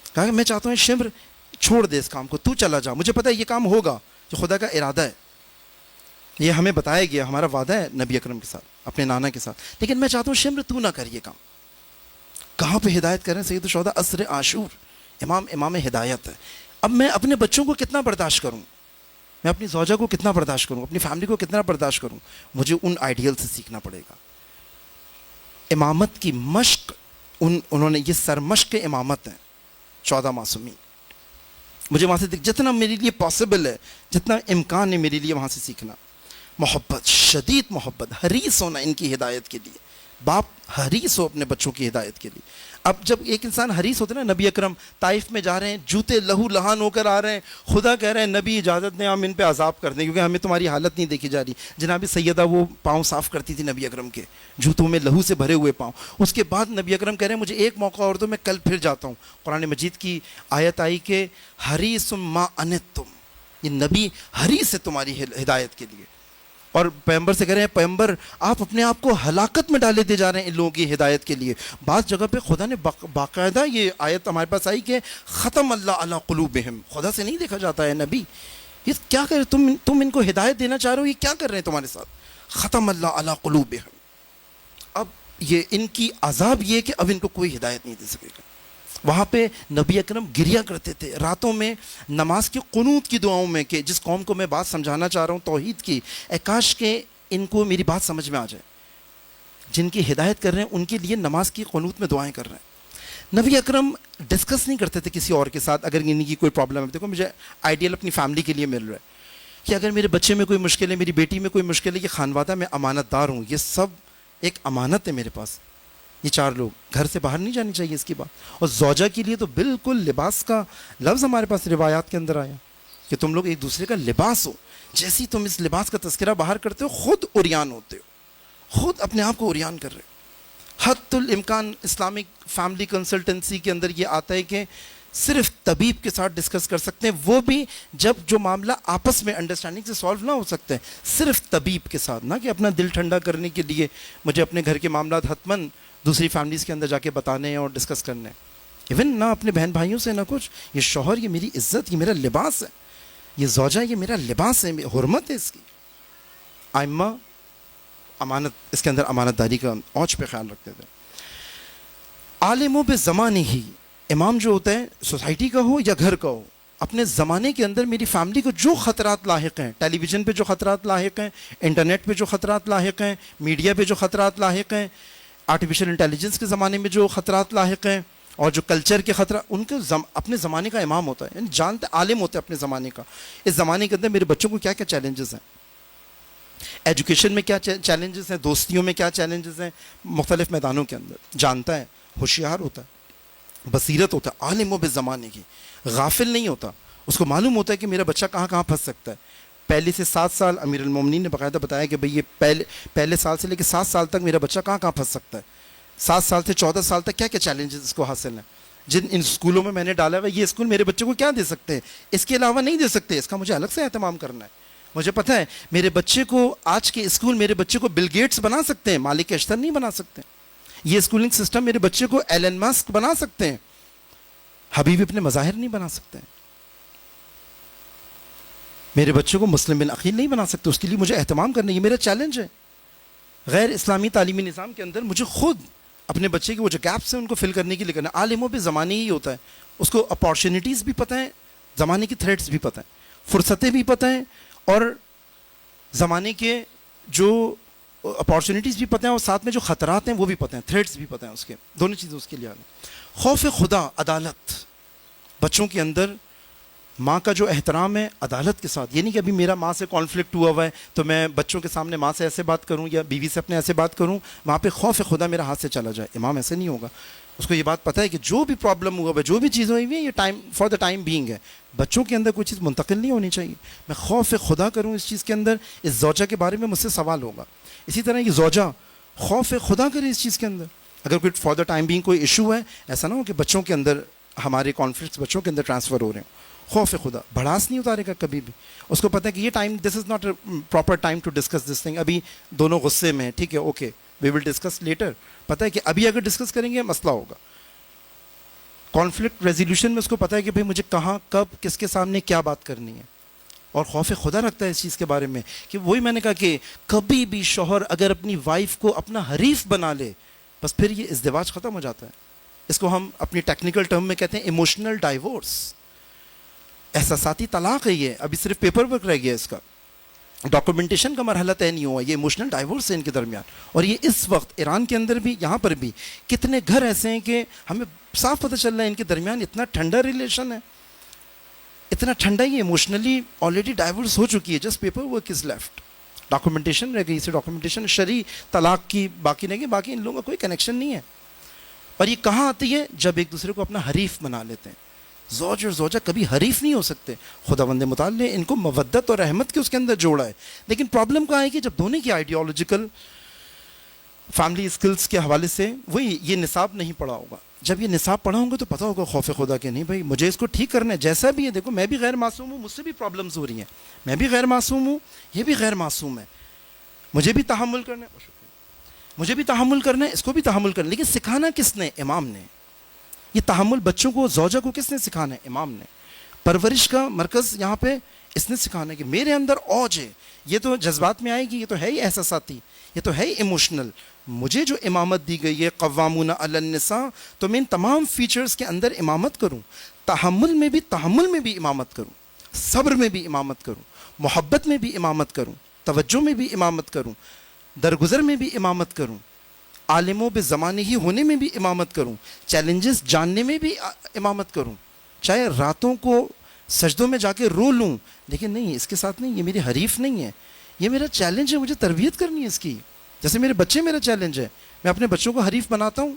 کہا کہ میں چاہتا ہوں شمر چھوڑ دے اس کام کو، تو چلا جا، مجھے پتہ ہے یہ کام ہوگا، جو خدا کا ارادہ ہے. یہ ہمیں بتایا گیا، ہمارا وعدہ ہے نبی اکرم کے ساتھ، اپنے نانا کے ساتھ. لیکن میں چاہتا ہوں شمر تو نہ کر یہ کام. کہاں پہ ہدایت کر رہے ہیں؟ سید الشہداء عصر عاشور، امام ہدایت ہے. اب میں اپنے بچوں کو کتنا برداشت کروں، میں اپنی زوجہ کو کتنا برداشت کروں، اپنی فیملی کو کتنا برداشت کروں؟ مجھے ان آئیڈیل سے سیکھنا پڑے گا. امامت کی مشق، انہوں نے یہ سرمشق امامت ہے 14 معصومین. مجھے وہاں سے جتنا میرے لیے پاسبل ہے، جتنا امکان ہے میرے لیے وہاں سے سیکھنا. محبت، شدید محبت، حریص ہونا ان کی ہدایت کے لیے. باپ حریص ہو اپنے بچوں کی ہدایت کے لیے. اب جب ایک انسان حریص ہوتا ہے نا، نبی اکرم طائف میں جا رہے ہیں، جوتے لہو لہان ہو کر آ رہے ہیں، خدا کہہ رہے ہیں نبی اجازت دیں ہم ان پہ عذاب کر دیں کیونکہ ہمیں تمہاری حالت نہیں دیکھی جا رہی. جناب سیدہ وہ پاؤں صاف کرتی تھی نبی اکرم کے، جوتوں میں لہو سے بھرے ہوئے پاؤں. اس کے بعد نبی اکرم کہہ رہے ہیں مجھے ایک موقع اور دو، میں کل پھر جاتا ہوں. قرآن مجید کی آیت آئی کہ حریص ما انتم، یہ نبی حریص ہے تمہاری ہدایت کے لیے. اور پیغمبر سے کہہ رہے ہیں پیغمبر آپ اپنے آپ کو ہلاکت میں ڈالے دے جا رہے ہیں ان لوگوں کی ہدایت کے لیے. بعض جگہ پہ خدا نے باقاعدہ یہ آیت ہمارے پاس آئی کہ ختم اللہ علی قلوبہم، خدا سے نہیں دیکھا جاتا ہے نبی یہ کیا کر رہے، تم ان کو ہدایت دینا چاہ رہے ہو، یہ کیا کر رہے ہیں تمہارے ساتھ؟ ختم اللہ علی قلوبہم. اب یہ ان کی عذاب یہ کہ اب ان کو کوئی ہدایت نہیں دے سکے گا. وہاں پہ نبی اکرم گریا کرتے تھے راتوں میں نماز کی قنوت کی دعاؤں میں، کہ جس قوم کو میں بات سمجھانا چاہ رہا ہوں توحید کی، اے کاش کہ ان کو میری بات سمجھ میں آ جائے. جن کی ہدایت کر رہے ہیں ان کے لیے نماز کی قنوت میں دعائیں کر رہے ہیں. نبی اکرم ڈسکس نہیں کرتے تھے کسی اور کے ساتھ اگر ان کی کوئی پرابلم ہے. دیکھو مجھے آئیڈیل اپنی فیملی کے لیے مل رہا ہے کہ اگر میرے بچے میں کوئی مشکل ہے، میری بیٹی میں کوئی مشکل ہے، یہ خانوادہ میں امانت دار ہوں، یہ سب ایک امانت ہے میرے پاس. یہ 4 لوگ گھر سے باہر نہیں جانی چاہیے اس کی بات. اور زوجہ کے لیے تو بالکل لباس کا لفظ ہمارے پاس روایات کے اندر آیا کہ تم لوگ ایک دوسرے کا لباس ہو. جیسی تم اس لباس کا تذکرہ باہر کرتے ہو خود عریان ہوتے ہو، خود اپنے آپ کو عریان کر رہے ہو. حد الامکان اسلامک فیملی کنسلٹنسی کے اندر یہ آتا ہے کہ صرف طبیب کے ساتھ ڈسکس کر سکتے ہیں، وہ بھی جب جو معاملہ آپس میں انڈرسٹینڈنگ سے سالو نہ ہو سکتے ہیں، صرف طبیب کے ساتھ. نہ کہ اپنا دل ٹھنڈا کرنے کے لیے مجھے اپنے گھر کے معاملات حتماً دوسری فیملیز کے اندر جا کے بتانے اور ڈسکس کرنے. ایون نہ اپنے بہن بھائیوں سے نہ کچھ. یہ شوہر یہ میری عزت، یہ میرا لباس ہے. یہ زوجہ یہ میرا لباس ہے، حرمت ہے اس کی. آئمہ امانت، اس کے اندر امانت داری کا اوج پہ خیال رکھتے تھے. عالموں پہ زمانے ہی، امام جو ہوتا ہے سوسائٹی کا ہو یا گھر کا ہو، اپنے زمانے کے اندر میری فیملی کو جو خطرات لاحق ہیں، ٹیلی ویژن پہ جو خطرات لاحق ہیں، انٹرنیٹ پہ جو خطرات لاحق ہیں، میڈیا پہ جو خطرات لاحق ہیں، آرٹیفیشل انٹیلیجنس کے زمانے میں جو خطرات لاحق ہیں، اور جو کلچر کے خطرہ، ان کے اپنے زمانے کا امام ہوتا ہے، یعنی جانتے عالم ہوتا ہے اپنے زمانے کا. اس زمانے کے اندر میرے بچوں کو کیا کیا چیلنجز ہیں، ایجوکیشن میں کیا چیلنجز ہیں، دوستیوں میں کیا چیلنجز ہیں، مختلف میدانوں کے اندر جانتا ہے. ہوشیار ہوتا ہے، بصیرت ہوتا ہے، عالم و بے زمانے کی، غافل نہیں ہوتا. اس کو معلوم ہوتا ہے کہ میرا بچہ کہاں کہاں پھنس سکتا ہے. پہلے سے 7 سال امیر المومنین نے باقاعدہ بتایا کہ بھئی یہ پہلے سال سے لے کے 7 سال تک میرا بچہ کہاں کہاں پھنس سکتا ہے. 7 سال سے 14 سال تک کیا کیا چیلنجز اس کو حاصل ہیں. جن ان اسکولوں میں نے ڈالا ہے، یہ اسکول میرے بچے کو کیا دے سکتے ہیں، اس کے علاوہ نہیں دے سکتے، اس کا مجھے الگ سے اہتمام کرنا ہے. مجھے پتہ ہے میرے بچے کو آج کے اسکول میرے بچے کو بل گیٹس بنا سکتے ہیں، مالک اشتر نہیں بنا سکتے. یہ اسکولنگ سسٹم میرے بچے کو ایلن مسک بنا سکتے ہیں، حبیب ابن مظاہر نہیں بنا سکتے ہیں. میرے بچے کو مسلم بن عقیل نہیں بنا سکتے. اس کے لیے مجھے اہتمام کرنا، یہ میرا چیلنج ہے. غیر اسلامی تعلیمی نظام کے اندر مجھے خود اپنے بچے کے وہ جو گیپس ہیں ان کو فل کرنے کے لیے کرنا. عالموں پہ زمانے ہی ہوتا ہے، اس کو اپارچونیٹیز بھی پتہ ہیں، زمانے کی تھریٹس بھی پتہ ہیں، فرصتیں بھی پتہ ہیں، اور زمانے کے جو اپارچونیٹیز بھی پتہ ہیں، اور ساتھ میں جو خطرات ہیں وہ بھی پتہ ہیں، تھریٹس بھی پتہ ہیں. اس کے دونوں چیزیں اس کے لیے آنا. خوف خدا، عدالت. بچوں کے اندر ماں کا جو احترام ہے عدالت کے ساتھ. یہ نہیں کہ ابھی میرا ماں سے کانفلکٹ ہوا ہے تو میں بچوں کے سامنے ماں سے ایسے بات کروں یا بیوی سے اپنے ایسے بات کروں، وہاں پہ خوف خدا میرا ہاتھ سے چلا جائے. امام ایسے نہیں ہوگا. اس کو یہ بات پتہ ہے کہ جو بھی پرابلم ہوا ہے، جو بھی چیز ہوئی ہے، یہ time for the time being ہے. بچوں کے اندر کوئی چیز منتقل نہیں ہونی چاہیے. میں خوف خدا کروں اس چیز کے اندر. اس زوجہ کے بارے میں مجھ سے سوال ہوگا. اسی طرح یہ زوجہ خوف خدا کرے اس چیز کے اندر. اگر کوئی فار دا ٹائم بینگ کوئی ایشو ہے، ایسا نہ ہو کہ بچوں کے اندر ہمارے کانفلکٹس بچوں کے اندر ٹرانسفر ہو رہے ہوں. خوف خدا، بھڑاس نہیں اتارے گا کبھی بھی. اس کو پتہ ہے کہ یہ time, this is not a proper time to discuss this thing. ابھی دونوں غصے میں ہیں، ٹھیک ہے، okay we will discuss later. پتہ ہے کہ ابھی اگر ڈسکس کریں گے مسئلہ ہوگا. کانفلکٹ ریزولوشن میں اس کو پتہ ہے کہ بھئی مجھے کہاں کب کس کے سامنے کیا بات کرنی ہے. اور خوف خدا رکھتا ہے اس چیز کے بارے میں کہ وہی میں نے کہا کہ کبھی بھی شوہر اگر اپنی وائف کو اپنا حریف بنا لے، بس پھر یہ ازدواج ختم ہو جاتا ہے. اس کو ہم اپنی ٹیکنیکل ٹرم میں کہتے ہیں ایموشنل ڈائیورس، احساساتی طلاق ہے یہ، ابھی صرف پیپر ورک رہ گیا اس کا، ڈاکومنٹیشن کا مرحلہ طے نہیں ہوا، یہ ایموشنل ڈائیورس ہے ان کے درمیان. اور یہ اس وقت ایران کے اندر بھی، یہاں پر بھی کتنے گھر ایسے ہیں کہ ہمیں صاف پتہ چل رہا ہے ان کے درمیان اتنا ٹھنڈا ریلیشن ہے، اتنا ٹھنڈا، یہ ایموشنلی آلریڈی ڈائیورس ہو چکی ہے، just paper work is left, documentation رہ گئی، سے ڈاکومنٹیشن شرعی طلاق کی باقی رہ گئی، باقی ان لوگوں کا کوئی کنیکشن نہیں ہے. اور یہ کہاں آتی ہے؟ جب ایک دوسرے کو اپنا حریف بنا لیتے ہیں. زوج اور زوجہ کبھی حریف نہیں ہو سکتے. خداوند متعال نے ان کو مودت اور رحمت کے اس کے اندر جوڑا ہے. لیکن پرابلم کہاں ہے کہ جب دونوں کی آئیڈیالوجیکل فیملی اسکلز کے حوالے سے وہی یہ نصاب نہیں پڑھا ہوگا. جب یہ نصاب پڑھا ہوگا تو پتہ ہوگا خوف خدا کہ نہیں بھائی مجھے اس کو ٹھیک کرنا ہے جیسا بھی ہے. دیکھو میں بھی غیر معصوم ہوں، مجھ سے بھی پرابلمز ہو رہی ہیں، میں بھی غیر معصوم ہوں، یہ بھی غیر معصوم ہے، مجھے بھی تحمل کرنا ہے، مجھے بھی تحمل کرنا ہے، اس کو بھی تحمل کرنا ہے. لیکن سکھانا کس نے؟ امام نے. یہ تحمل بچوں کو، زوجہ کو کس نے سکھانا ہے؟ امام نے. پرورش کا مرکز یہاں پہ اس نے سکھانا ہے کہ میرے اندر اوج ہے، یہ تو جذبات میں آئے گی، یہ تو ہے ہی احساساتی، یہ تو ہے ہی ایموشنل. مجھے جو امامت دی گئی ہے قوامون علی النساء، تو میں ان تمام فیچرز کے اندر امامت کروں. تحمل میں بھی امامت کروں، صبر میں بھی امامت کروں، محبت میں بھی امامت کروں، توجہ میں بھی امامت کروں، درگزر میں بھی امامت کروں، عالموں بے زمانے ہی ہونے میں بھی امامت کروں، چیلنجز جاننے میں بھی امامت کروں. چاہے راتوں کو سجدوں میں جا کے رو لوں، لیکن نہیں، اس کے ساتھ نہیں، یہ میری حریف نہیں ہے، یہ میرا چیلنج ہے، مجھے تربیت کرنی ہے اس کی. جیسے میرے بچے میرا چیلنج ہے، میں اپنے بچوں کو حریف بناتا ہوں؟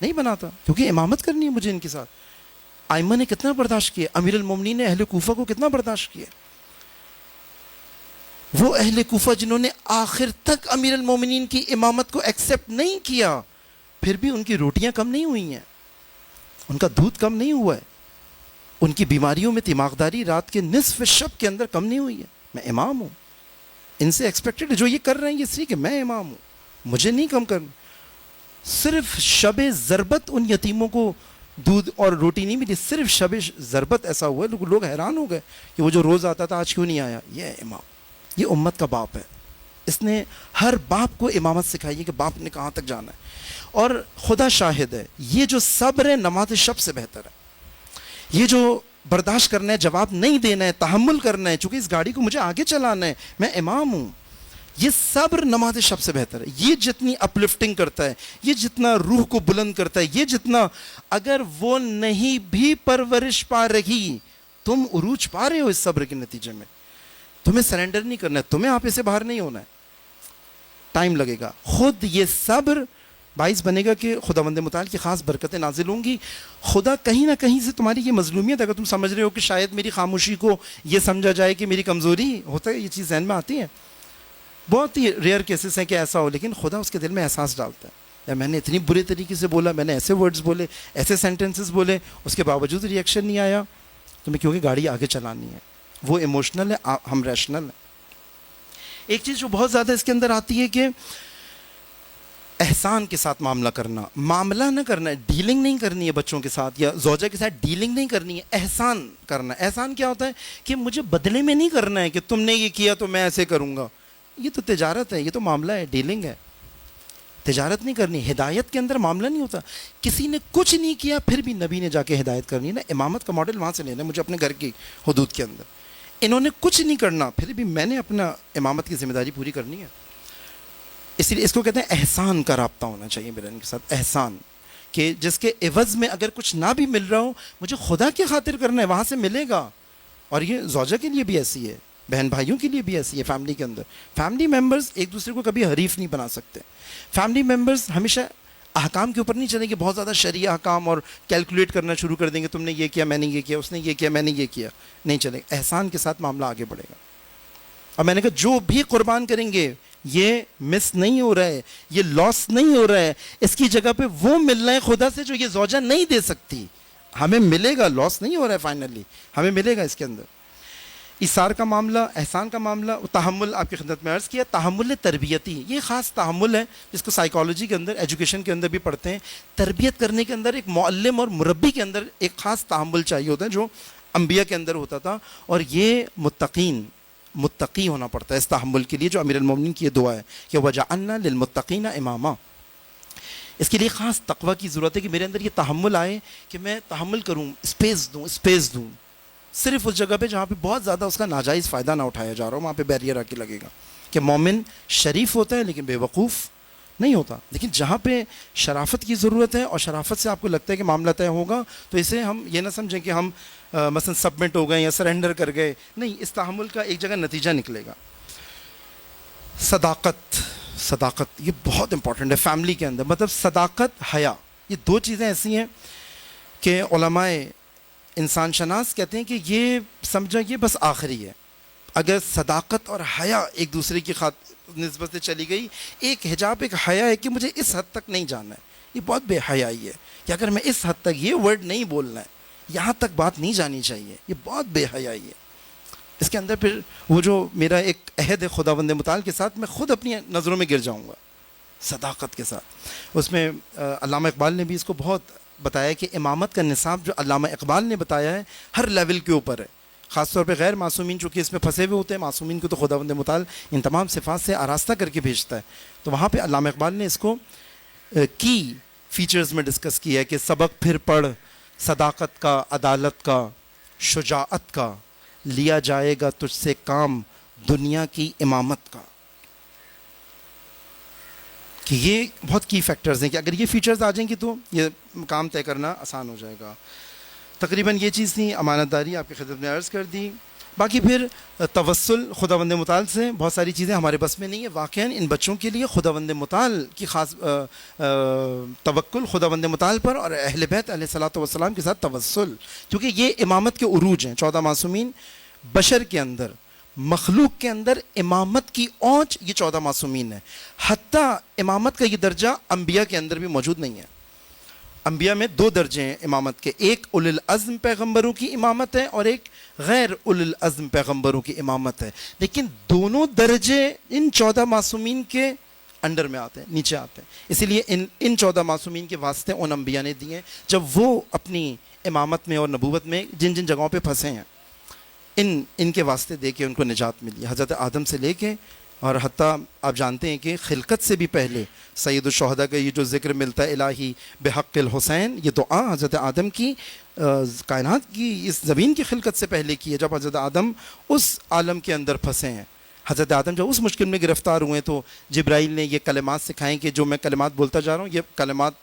نہیں بناتا، کیونکہ امامت کرنی ہے مجھے ان کے ساتھ. ائمہ نے کتنا برداشت کیا، امیر المومنین نے اہل کوفہ کو کتنا برداشت کیا. وہ اہل کوفہ جنہوں نے آخر تک امیر المومنین کی امامت کو ایکسیپٹ نہیں کیا، پھر بھی ان کی روٹیاں کم نہیں ہوئی ہیں، ان کا دودھ کم نہیں ہوا ہے، ان کی بیماریوں میں دماغداری رات کے نصف شب کے اندر کم نہیں ہوئی ہے. میں امام ہوں، ان سے ایکسپیکٹڈ ہے، جو یہ کر رہے ہیں یہ سی کہ میں امام ہوں، مجھے نہیں کم کرنا. صرف شب ضربت ان یتیموں کو دودھ اور روٹی نہیں ملی، صرف شب ضربت ایسا ہوا ہے لوگ حیران ہو گئے کہ وہ جو روز آتا تھا آج کیوں نہیں آیا. یہ امام، یہ امت کا باپ ہے، اس نے ہر باپ کو امامت سکھائی ہے کہ باپ نے کہاں تک جانا ہے. اور خدا شاہد ہے، یہ جو صبر ہے نماز شب سے بہتر ہے. یہ جو برداشت کرنا ہے، جواب نہیں دینا ہے، تحمل کرنا ہے، چونکہ اس گاڑی کو مجھے آگے چلانا ہے، میں امام ہوں، یہ صبر نماز شب سے بہتر ہے. یہ جتنی اپلفٹنگ کرتا ہے، یہ جتنا روح کو بلند کرتا ہے، یہ جتنا، اگر وہ نہیں بھی پرورش پا رہی، تم عروج پا رہے ہو اس صبر کے نتیجے میں. تمہیں سرنڈر نہیں کرنا ہے، تمہیں آپ سے باہر نہیں ہونا ہے، ٹائم لگے گا. خود یہ صبر باعث بنے گا کہ خداوند متعال کی خاص برکتیں نازل ہوں گی. خدا کہیں نہ کہیں سے تمہاری یہ مظلومیت، اگر تم سمجھ رہے ہو کہ شاید میری خاموشی کو یہ سمجھا جائے کہ میری کمزوری ہوتا ہے، یہ چیز ذہن میں آتی ہے. بہت ہی ریئر کیسز ہیں کہ ایسا ہو، لیکن خدا اس کے دل میں احساس ڈالتا ہے. یا میں نے اتنی برے طریقے سے بولا، میں نے ایسے ورڈز بولے، ایسے سینٹنسز بولے، اس کے باوجود ریئیکشن نہیں آیا، تو میں کیونکہ گاڑی آگے چلانی ہے. وہ ایموشنل ہے، ہم ریشنل ہیں. ایک چیز جو بہت زیادہ اس کے اندر آتی ہے کہ احسان کے ساتھ معاملہ کرنا، معاملہ نہ کرنا ہے، ڈیلنگ نہیں کرنی ہے بچوں کے ساتھ یا زوجہ کے ساتھ ڈیلنگ نہیں کرنی ہے، احسان کرنا. احسان کیا ہوتا ہے کہ مجھے بدلے میں نہیں کرنا ہے کہ تم نے یہ کیا تو میں ایسے کروں گا. یہ تو تجارت ہے، یہ تو معاملہ ہے، ڈیلنگ ہے. تجارت نہیں کرنی. ہدایت کے اندر معاملہ نہیں ہوتا. کسی نے کچھ نہیں کیا پھر بھی نبی نے جا کے ہدایت کرنی ہے نا. امامت کا ماڈل وہاں سے لینا ہے مجھے، اپنے گھر کی حدود کے اندر. انہوں نے کچھ نہیں کرنا پھر بھی میں نے اپنا امامت کی ذمہ داری پوری کرنی ہے. اس لیے اس کو کہتے ہیں احسان کا رابطہ ہونا چاہیے میرے ان کے ساتھ. احسان کہ جس کے عوض میں اگر کچھ نہ بھی مل رہا ہو، مجھے خدا کی خاطر کرنا ہے، وہاں سے ملے گا. اور یہ زوجہ کے لیے بھی ایسی ہے، بہن بھائیوں کے لیے بھی ایسی ہے. فیملی کے اندر فیملی ممبرز ایک دوسرے کو کبھی حریف نہیں بنا سکتے. فیملی ممبرز ہمیشہ احکام کے اوپر نہیں چلیں گے، بہت زیادہ شرعی احکام اور کیلکولیٹ کرنا شروع کر دیں گے، تم نے یہ کیا، میں نے یہ کیا، اس نے یہ کیا، میں نے یہ کیا. نہیں چلے گا. احسان کے ساتھ معاملہ آگے بڑھے گا. اور میں نے کہا جو بھی قربان کریں گے یہ مس نہیں ہو رہا ہے، یہ لاس نہیں ہو رہا ہے، اس کی جگہ پہ وہ ملنا ہے خدا سے جو یہ زوجہ نہیں دے سکتی. ہمیں ملے گا، لاس نہیں ہو رہا ہے، فائنلی ہمیں ملے گا اس کے اندر. ایثار کا معاملہ، احسان کا معاملہ. تحمل آپ کی خدمت میں عرض کیا، تحمل تربیتی، یہ خاص تحمل ہے جس کو سائیکالوجی کے اندر، ایجوکیشن کے اندر بھی پڑھتے ہیں. تربیت کرنے کے اندر ایک معلم اور مربی کے اندر ایک خاص تحمل چاہیے ہوتا ہے جو انبیاء کے اندر ہوتا تھا. اور یہ متقی ہونا پڑتا ہے اس تحمل کے لیے، جو امیر المومنین کی یہ دعا ہے کہ وَجَعَلْنَا لِلْمُتَّقِينَ إِمَامًا. اس کے لیے خاص تقوی کی ضرورت ہے کہ میرے اندر یہ تحمل آئے کہ میں تحمل کروں، اسپیس دوں صرف اس جگہ پہ جہاں پہ بہت زیادہ اس کا ناجائز فائدہ نہ اٹھایا جا رہا ہو، وہاں پہ بیریئر آ کے لگے گا. کہ مومن شریف ہوتا ہے لیکن بے وقوف نہیں ہوتا. لیکن جہاں پہ شرافت کی ضرورت ہے اور شرافت سے آپ کو لگتا ہے کہ معاملہ طے ہوگا، تو اسے ہم یہ نہ سمجھیں کہ ہم مثلا سبمٹ ہو گئے یا سرنڈر کر گئے. نہیں، اس تحمل کا ایک جگہ نتیجہ نکلے گا. صداقت یہ بہت امپورٹنٹ ہے فیملی کے اندر. مطلب صداقت، حیا، یہ دو چیزیں ایسی ہیں کہ علماء انسان شناس کہتے ہیں کہ یہ سمجھا یہ بس آخری ہے. اگر صداقت اور حیا ایک دوسرے کی نسبت سے چلی گئی، ایک حجاب ایک حیا ہے کہ مجھے اس حد تک نہیں جاننا ہے، یہ بہت بے حیائی ہے کہ اگر میں اس حد تک یہ ورڈ نہیں بولنا ہے، یہاں تک بات نہیں جانی چاہیے، یہ بہت بے حیائی ہے. اس کے اندر پھر وہ جو میرا ایک عہد ہے خداوند متعال کے ساتھ، میں خود اپنی نظروں میں گر جاؤں گا صداقت کے ساتھ. اس میں علامہ اقبال نے بھی اس کو بہت بتایا کہ امامت کا نصاب جو علامہ اقبال نے بتایا ہے ہر لیول کے اوپر ہے. خاص طور پہ غیر معصومین چونکہ اس میں پھنسے ہوئے ہوتے ہیں، معصومین کو تو خداوند متعال ان تمام صفات سے آراستہ کر کے بھیجتا ہے. تو وہاں پہ علامہ اقبال نے اس کو کی فیچرز میں ڈسکس کیا ہے کہ سبق پھر پڑھ صداقت کا، عدالت کا، شجاعت کا، لیا جائے گا تجھ سے کام دنیا کی امامت کا. کہ یہ بہت کی فیکٹرز ہیں کہ اگر یہ فیچرز آ جائیں گی تو یہ کام طے کرنا آسان ہو جائے گا. تقریباً یہ چیز تھی، امانت داری آپ کی خدمت میں عرض کر دی. باقی پھر توسل خداوند متعال سے بہت ساری چیزیں ہمارے بس میں نہیں ہے. واقعاً ان بچوں کے لیے خداوند متعال کی خاص توکل خداوند متعال پر اور اہل بیت علیہ الصلوۃ والسلام کے ساتھ توسل، کیونکہ یہ امامت کے عروج ہیں. 14 معصومین بشر کے اندر، مخلوق کے اندر امامت کی اونچ یہ 14 معصومین ہے. حتیٰ امامت کا یہ درجہ انبیاء کے اندر بھی موجود نہیں ہے. انبیاء میں 2 درجے ہیں امامت کے، ایک اولو العزم پیغمبروں کی امامت ہے اور ایک غیر اولو العزم پیغمبروں کی امامت ہے. لیکن دونوں درجے ان 14 معصومین کے انڈر میں آتے ہیں، نیچے آتے ہیں. اسی لیے ان 14 معصومین کے واسطے ان انبیاء نے دیے جب وہ اپنی امامت میں اور نبوت میں جن جن جگہوں پہ پھنسے ہیں، ان کے واسطے دے کے ان کو نجات ملی. حضرت آدم سے لے کے اور حتیٰ آپ جانتے ہیں کہ خلقت سے بھی پہلے سید الشہداء کا یہ جو ذکر ملتا ہے الہی بحق الحسین، یہ دعا حضرت آدم کی کائنات کی اس زمین کی خلقت سے پہلے کی ہے، جب حضرت آدم اس عالم کے اندر پھنسے ہیں. حضرت آدم جب اس مشکل میں گرفتار ہوئے تو جبرائیل نے یہ کلمات سکھائیں کہ جو میں کلمات بولتا جا رہا ہوں، یہ کلمات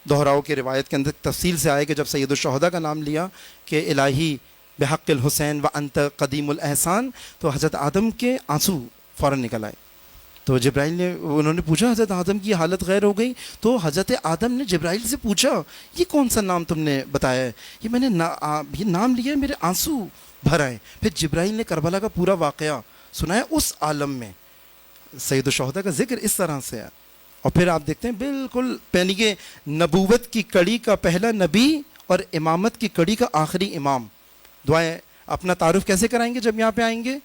دہراؤ کے روایت کے اندر تفصیل سے آئے کہ جب سید الشہداء کا نام لیا کہ الہی بحق الحسین و انت قدیم الاحسان، تو حضرت آدم کے آنسو فوراً نکل آئے. تو جبرائیل نے انہوں نے پوچھا حضرت آدم کی حالت غیر ہو گئی، تو حضرت آدم نے جبرائیل سے پوچھا یہ کون سا نام تم نے بتایا ہے؟ یہ میں نے یہ نام لیا ہے، میرے آنسو بھر آئے. پھر جبرائیل نے کربلا کا پورا واقعہ سنایا اس عالم میں. سید الشہداء کا ذکر اس طرح سے ہے. اور پھر آپ دیکھتے ہیں بالکل یعنی کہ نبوت کی کڑی کا پہلا نبی اور امامت کی کڑی کا آخری امام. دعائیں اپنا تعارف کیسے کرائیں گے جب یہاں پہ آئیں گے؟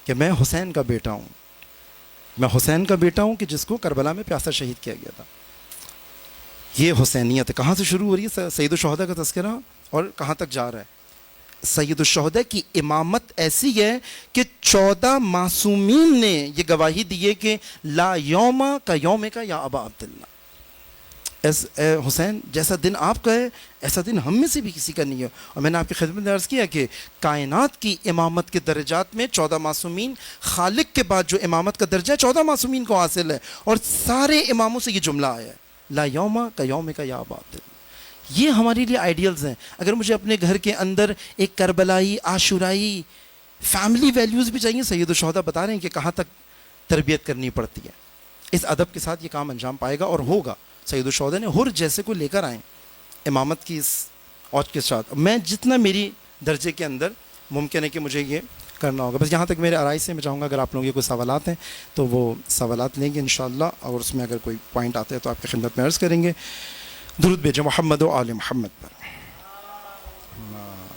کہ میں حسین کا بیٹا ہوں، میں حسین کا بیٹا ہوں کہ جس کو کربلا میں پیاسا شہید کیا گیا تھا. یہ حسینیت کہاں سے شروع ہو رہی ہے؟ سید الشہداء کا تذکرہ اور کہاں تک جا رہا ہے. سید الشہداء کی امامت ایسی ہے کہ 14 معصومین نے یہ گواہی دی ہے کہ لا یوم کا یوم کا یا ابا عبداللہ، اے حسین جیسا دن آپ کا ہے ایسا دن ہم میں سے بھی کسی کا نہیں ہے. اور میں نے آپ کی خدمت میں عرض کیا کہ کائنات کی امامت کے درجات میں 14 معصومین، خالق کے بعد جو امامت کا درجہ 14 معصومین کو حاصل ہے. اور سارے اماموں سے یہ جملہ آیا ہے لا یوم کا یوم کا یا ابا عبداللہ. یہ ہمارے لیے آئیڈیلز ہیں. اگر مجھے اپنے گھر کے اندر ایک کربلائی عاشورائی فیملی ویلیوز بھی چاہیے، سید الشہداء بتا رہے ہیں کہ کہاں تک تربیت کرنی پڑتی ہے. اس ادب کے ساتھ یہ کام انجام پائے گا اور ہوگا. سید الشہداء نے ہر جیسے کو لے کر آئیں امامت کی اس اوج کے ساتھ. میں جتنا میری درجے کے اندر ممکن ہے کہ مجھے یہ کرنا ہوگا. بس یہاں تک میرے آرائی سے میں چاہوں گا اگر آپ لوگوں کے کوئی سوالات ہیں تو وہ سوالات لیں گے انشاءاللہ، اور اس میں اگر کوئی پوائنٹ آتے ہیں تو آپ کی خدمت میں عرض کریں گے. درود بھیجیں محمد و آل محمد پر.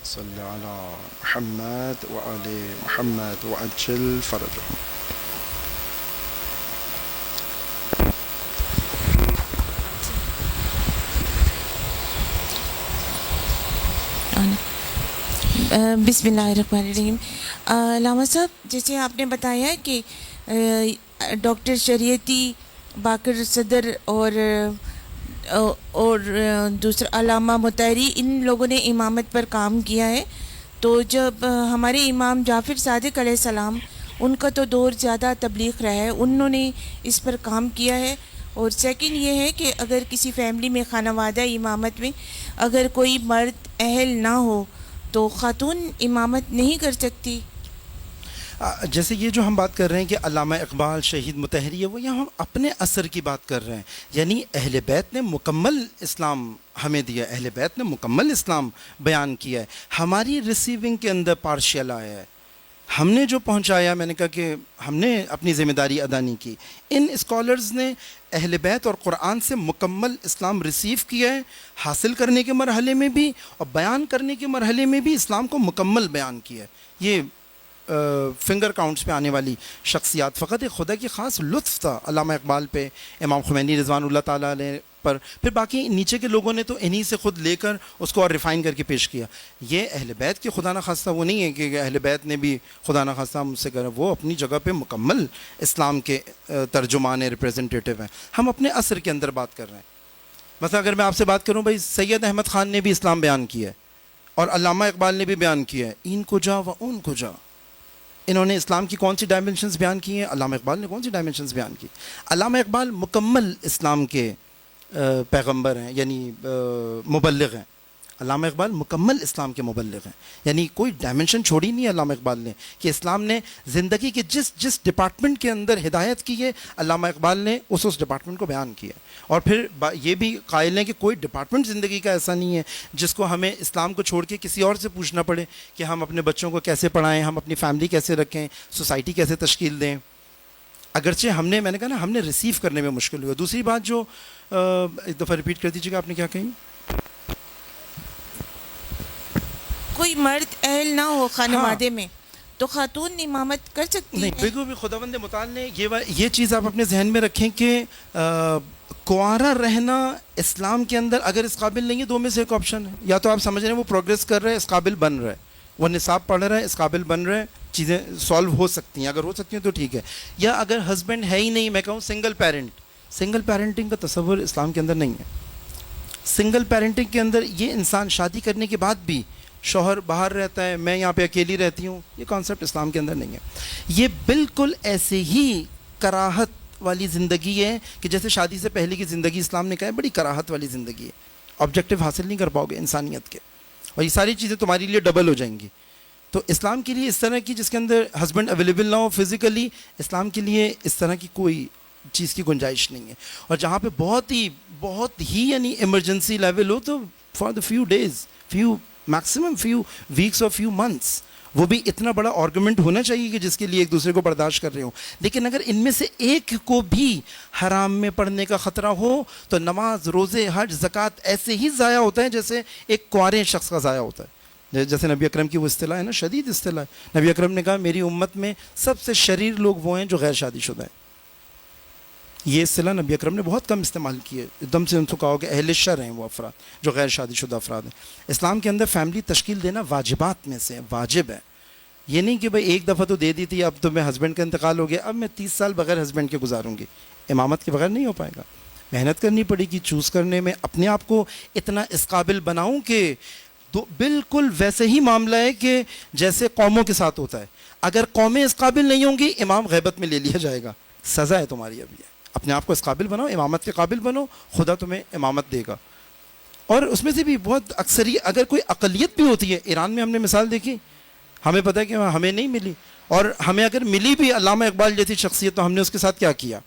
صلی علی محمد و آل محمد وعجل فرجهم. بسم اللہ الرحمن الرحیم. علامہ صاحب، جیسے آپ نے بتایا کہ ڈاکٹر شریعتی باقر صدر اور دوسرا علامہ مطہری، ان لوگوں نے امامت پر کام کیا ہے. تو جب ہمارے امام جعفر صادق علیہ السلام، ان کا تو دور زیادہ تبلیغ رہا ہے، انہوں نے اس پر کام کیا ہے. اور سیکنڈ یہ ہے کہ اگر کسی فیملی میں خانوادہ امامت میں اگر کوئی مرد اہل نہ ہو تو خاتون امامت نہیں کر سکتی. جیسے یہ جو ہم بات کر رہے ہیں کہ علامہ اقبال شہید مطہری ہے، وہ یہاں ہم اپنے اثر کی بات کر رہے ہیں. یعنی اہل بیت نے مکمل اسلام ہمیں دیا، اہل بیت نے مکمل اسلام بیان کیا ہے. ہماری ریسیونگ کے اندر پارشل آیا ہے، ہم نے جو پہنچایا، میں نے کہا کہ ہم نے اپنی ذمہ داری ادا نہیں کی. ان اسکالرز نے اہل بیت اور قرآن سے مکمل اسلام ریسیو کیا ہے، حاصل کرنے کے مرحلے میں بھی اور بیان کرنے کے مرحلے میں بھی اسلام کو مکمل بیان کیا ہے. یہ فنگر کاؤنٹس پہ آنے والی شخصیات. فقط ایک خدا کی خاص لطف تھا علامہ اقبال پہ، امام خمینی رضوان اللہ تعالیٰ علیہ پر، پھر باقی نیچے کے لوگوں نے تو انہی سے خود لے کر اس کو اور ریفائن کر کے پیش کیا. یہ اہل بیت کی خدا نخواستہ وہ نہیں ہے کہ اہل بیت نے بھی خدا نخواستہ مجھ سے کرا، وہ اپنی جگہ پہ مکمل اسلام کے ترجمان ریپریزنٹیٹیو ہیں. ہم اپنے عصر کے اندر بات کر رہے ہیں. مثلا اگر میں آپ سے بات کروں بھائی سید احمد خان نے بھی اسلام بیان کیا ہے اور علامہ اقبال نے بھی بیان کیا ہے. این کو جا و اون کو جا، انہوں نے اسلام کی کون سی ڈائمنشنز بیان کی ہیں، علامہ اقبال نے کون سی ڈائمنشنز بیان کی. علامہ اقبال مکمل اسلام کے پیغمبر ہیں، یعنی مبلغ ہیں. علامہ اقبال مکمل اسلام کے مبلغ ہیں، یعنی کوئی ڈائمنشن چھوڑی نہیں ہے علامہ اقبال نے کہ اسلام نے زندگی کے جس ڈپارٹمنٹ کے اندر ہدایت کی ہے، علامہ اقبال نے اس ڈپارٹمنٹ کو بیان کیا. اور پھر یہ بھی قائل ہیں کہ کوئی ڈپارٹمنٹ زندگی کا ایسا نہیں ہے جس کو ہمیں اسلام کو چھوڑ کے کسی اور سے پوچھنا پڑے کہ ہم اپنے بچوں کو کیسے پڑھائیں، ہم اپنی فیملی کیسے رکھیں، سوسائٹی کیسے تشکیل دیں. اگرچہ میں نے کہا نا، ہم نے ریسیو کرنے میں مشکل ہوا. دوسری بات جو ایک دفعہ ریپیٹ کر دیجیے گا، آپ نے کیا کہیں؟ کوئی مرد اہل نہ ہو خانوادے میں تو خاتون امامت کر سکتی نہیں، ہے. بالکل بھی. خداوند متعال نے یہ چیز آپ اپنے ذہن میں رکھیں کہ کنوارا رہنا اسلام کے اندر اگر اس قابل نہیں ہے، دو میں سے ایک آپشن ہے. یا تو آپ سمجھ رہے ہیں وہ پروگریس کر رہے ہیں، اس قابل بن رہے ہیں، وہ نصاب پڑھ رہا ہے، اس قابل بن رہے ہیں، چیزیں سالو ہو سکتی ہیں. اگر ہو سکتی ہیں تو ٹھیک ہے. یا اگر ہسبینڈ ہے ہی نہیں، میں کہوں سنگل پیرنٹنگ کا تصور اسلام کے اندر نہیں ہے. سنگل پیرنٹنگ کے اندر یہ انسان شادی کرنے کے بعد بھی شوہر باہر رہتا ہے، میں یہاں پہ اکیلی رہتی ہوں، یہ کانسیپٹ اسلام کے اندر نہیں ہے. یہ بالکل ایسے ہی کراہت والی زندگی ہے کہ جیسے شادی سے پہلے کی زندگی اسلام نے کہا ہے بڑی کراہت والی زندگی ہے. آبجیکٹو حاصل نہیں کر پاؤ گے انسانیت کے، اور یہ ساری چیزیں تمہارے لیے ڈبل ہو جائیں گی. تو اسلام کے لیے اس طرح کی جس کے اندر ہسبینڈ اویلیبل نہ ہو فزیکلی، اسلام کے لیے اس طرح کی کوئی چیز کی گنجائش نہیں ہے. اور جہاں پہ بہت ہی یعنی ایمرجنسی لیول ہو تو for the few days, maximum few weeks اور فیو منتھس، وہ بھی اتنا بڑا آرگومنٹ ہونا چاہیے کہ جس کے لیے ایک دوسرے کو برداشت کر رہے ہوں. لیکن اگر ان میں سے ایک کو بھی حرام میں پڑھنے کا خطرہ ہو تو نماز، روزے، حج، زکوٰۃ ایسے ہی ضائع ہوتا ہے جیسے ایک کنوارے شخص کا ضائع ہوتا ہے. جیسے نبی اکرم کی وہ اصطلاح ہے نا، شدید اصطلاح ہے. نبی اکرم نے کہا میری امت میں سب سے شریر لوگ وہ ہیں جو غیر شادی شدہ ہیں. یہ اصطلاح نبی اکرم نے بہت کم استعمال کی ہے. ایک دم سے ان کو کہا کہ اہل شر ہیں وہ افراد جو غیر شادی شدہ افراد ہیں. اسلام کے اندر فیملی تشکیل دینا واجبات میں سے واجب ہے. یہ نہیں کہ بھائی ایک دفعہ تو دے دی تھی، اب تو میں ہسبینڈ کا انتقال ہو گیا، اب میں 30 سال بغیر ہسبینڈ کے گزاروں گی. امامت کے بغیر نہیں ہو پائے گا. محنت کرنی پڑے گی چوز کرنے میں، اپنے آپ کو اتنا اس قابل بناؤں کہ بالکل ویسے ہی معاملہ ہے کہ جیسے قوموں کے ساتھ ہوتا ہے. اگر قومیں اس قابل نہیں ہوں گی، امام غیبت میں لے لیا جائے گا، سزا ہے تمہاری. ابھی اپنے آپ کو اس قابل بناؤ، امامت کے قابل بنو، خدا تمہیں امامت دے گا. اور اس میں سے بھی بہت اکثری اگر کوئی اقلیت بھی ہوتی ہے، ایران میں ہم نے مثال دیکھی، ہمیں پتہ ہے کہ ہمیں نہیں ملی، اور ہمیں اگر ملی بھی علامہ اقبال جیسی شخصیت تو ہم نے اس کے ساتھ کیا کیا.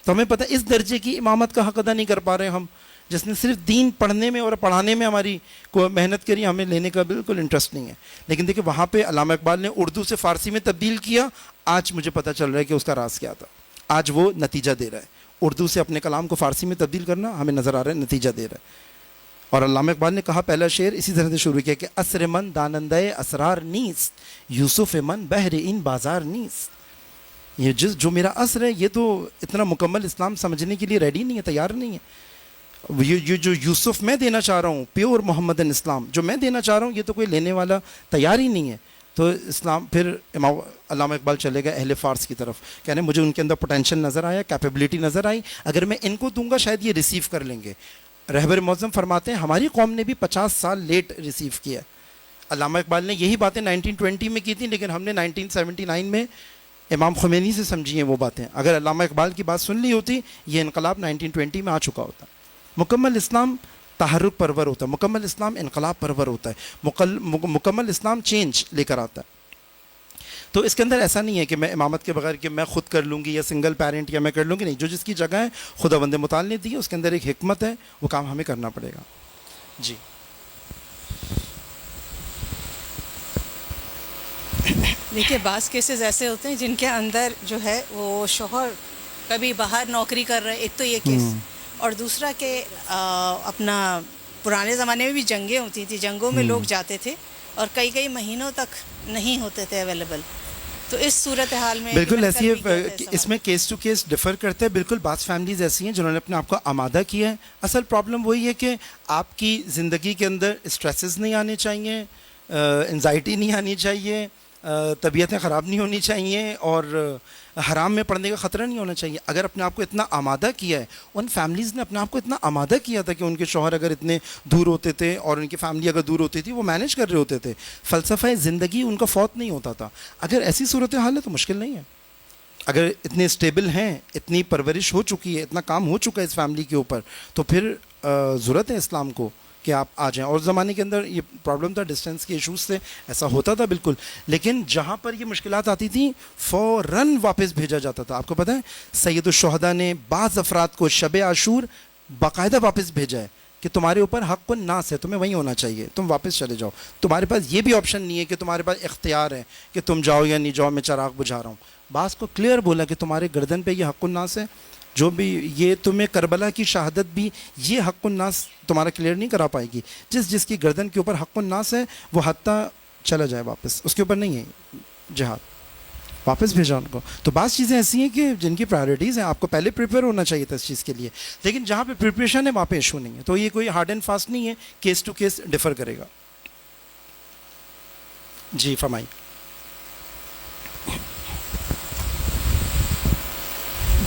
تو ہمیں پتہ ہے اس درجے کی امامت کا حق ادا نہیں کر پا رہے ہم، جس نے صرف دین پڑھنے میں اور پڑھانے میں ہماری کو محنت کری، ہمیں لینے کا بالکل انٹرسٹ نہیں ہے. لیکن دیکھیں وہاں پہ علامہ اقبال نے اردو سے فارسی میں تبدیل کیا. آج مجھے پتہ چل رہا ہے کہ اس کا راز کیا تھا. آج وہ نتیجہ دے رہا ہے. اردو سے اپنے کلام کو فارسی میں تبدیل کرنا ہمیں نظر آ رہا ہے نتیجہ دے رہا ہے. اور علامہ اقبال نے کہا پہلا شعر اسی طرح سے شروع کیا کہ اسر من دانندے اسرار نیست، یوسف من بہر این بازار نیست. یہ جو میرا عصر ہے یہ تو اتنا مکمل اسلام سمجھنے کے لیے ریڈی نہیں ہے، تیار نہیں ہے. یہ جو یوسف میں دینا چاہ رہا ہوں، پیور محمدن اسلام جو میں دینا چاہ رہا ہوں، یہ تو کوئی لینے والا تیار ہی نہیں ہے. تو اسلام پھر امام علامہ اقبال چلے گئے اہل فارس کی طرف، کہنے مجھے ان کے اندر پوٹینشیل نظر آیا، کیپیبلٹی نظر آئی، اگر میں ان کو دوں گا شاید یہ ریسیو کر لیں گے. رہبر معظم فرماتے ہیں ہماری قوم نے بھی 50 سال لیٹ ریسیو کیا. علامہ اقبال نے یہی باتیں 1920 میں کی تھیں، لیکن ہم نے 1979 میں امام خمینی سے سمجھی ہیں وہ باتیں. اگر علامہ اقبال کی بات سن لی ہوتی یہ انقلاب 1920 میں آ چکا ہوتا. مکمل اسلام تحرک پرور ہوتا ہے، مکمل اسلام انقلاب پرور ہوتا ہے، مکمل اسلام چینج لے کر آتا ہے. تو اس کے اندر ایسا نہیں ہے کہ میں امامت کے بغیر کہ میں خود کر لوں گی یا سنگل پیرنٹ یا میں کر لوں گی، نہیں. جو جس کی جگہ ہے خداوند متعال نے دی ہے، اس کے اندر ایک حکمت ہے، وہ کام ہمیں کرنا پڑے گا. جی دیکھیے بعض کیسز ایسے ہوتے ہیں جن کے اندر جو ہے وہ شوہر کبھی باہر نوکری کر رہے، ایک تو یہ کیس، اور دوسرا کہ اپنا پرانے زمانے میں بھی جنگیں ہوتی تھیں، جنگوں میں لوگ جاتے تھے اور کئی کئی مہینوں تک نہیں ہوتے تھے اویلیبل. تو اس صورتحال میں بالکل ایسی ہے، اس میں کیس ٹو کیس ڈفر کرتے ہیں. بالکل بعض فیملیز ایسی ہیں جنہوں نے اپنے آپ کو آمادہ کیا ہے. اصل پرابلم وہی ہے کہ آپ کی زندگی کے اندر اسٹریسز نہیں آنے چاہیے، انزائٹی نہیں آنی چاہیے، طبیعتیں خراب نہیں ہونی چاہیے، اور حرام میں پڑنے کا خطرہ نہیں ہونا چاہیے. اگر اپنے آپ کو اتنا آمادہ کیا ہے، ان فیملیز نے اپنے آپ کو اتنا آمادہ کیا تھا کہ ان کے شوہر اگر اتنے دور ہوتے تھے اور ان کی فیملی اگر دور ہوتی تھی، وہ مینیج کر رہے ہوتے تھے، فلسفہ زندگی ان کا فوت نہیں ہوتا تھا. اگر ایسی صورتحال ہے تو مشکل نہیں ہے. اگر اتنے اسٹیبل ہیں، اتنی پرورش ہو چکی ہے، اتنا کام ہو چکا ہے اس فیملی کے اوپر، تو پھر ضرورت ہے اسلام کو کہ آپ آ جائیں. اور زمانے کے اندر یہ پرابلم تھا، ڈسٹینس کے ایشوز سے ایسا ہوتا تھا بالکل. لیکن جہاں پر یہ مشکلات آتی تھیں فوراً واپس بھیجا جاتا تھا. آپ کو پتہ ہے سید الشہداء نے بعض افراد کو شب عاشور باقاعدہ واپس بھیجا ہے کہ تمہارے اوپر حق الناس ہے، تمہیں وہیں ہونا چاہیے، تم واپس چلے جاؤ. تمہارے پاس یہ بھی آپشن نہیں ہے کہ تمہارے پاس اختیار ہے کہ تم جاؤ یا نہیں جاؤ، میں چراغ بجھا رہا ہوں. بعض کو کلیئر بولا کہ تمہارے گردن پہ یہ حق الناس ہے، جو بھی یہ تمہیں کربلا کی شہادت بھی یہ حق الناس تمہارا کلیئر نہیں کرا پائے گی. جس کی گردن کے اوپر حق الناس ہے وہ حتیٰ چلا جائے واپس، اس کے اوپر نہیں ہے جہاد، واپس بھیجا ان کو. تو بعض چیزیں ایسی ہیں کہ جن کی پرائیورٹیز ہیں، آپ کو پہلے پریپیئر ہونا چاہیے تھا اس چیز کے لیے. لیکن جہاں پہ پریپریشن ہے وہاں پہ ایشو نہیں ہے. تو یہ کوئی ہارڈ اینڈ فاسٹ نہیں ہے، کیس ٹو کیس ڈفر کرے گا. جی فرمائی.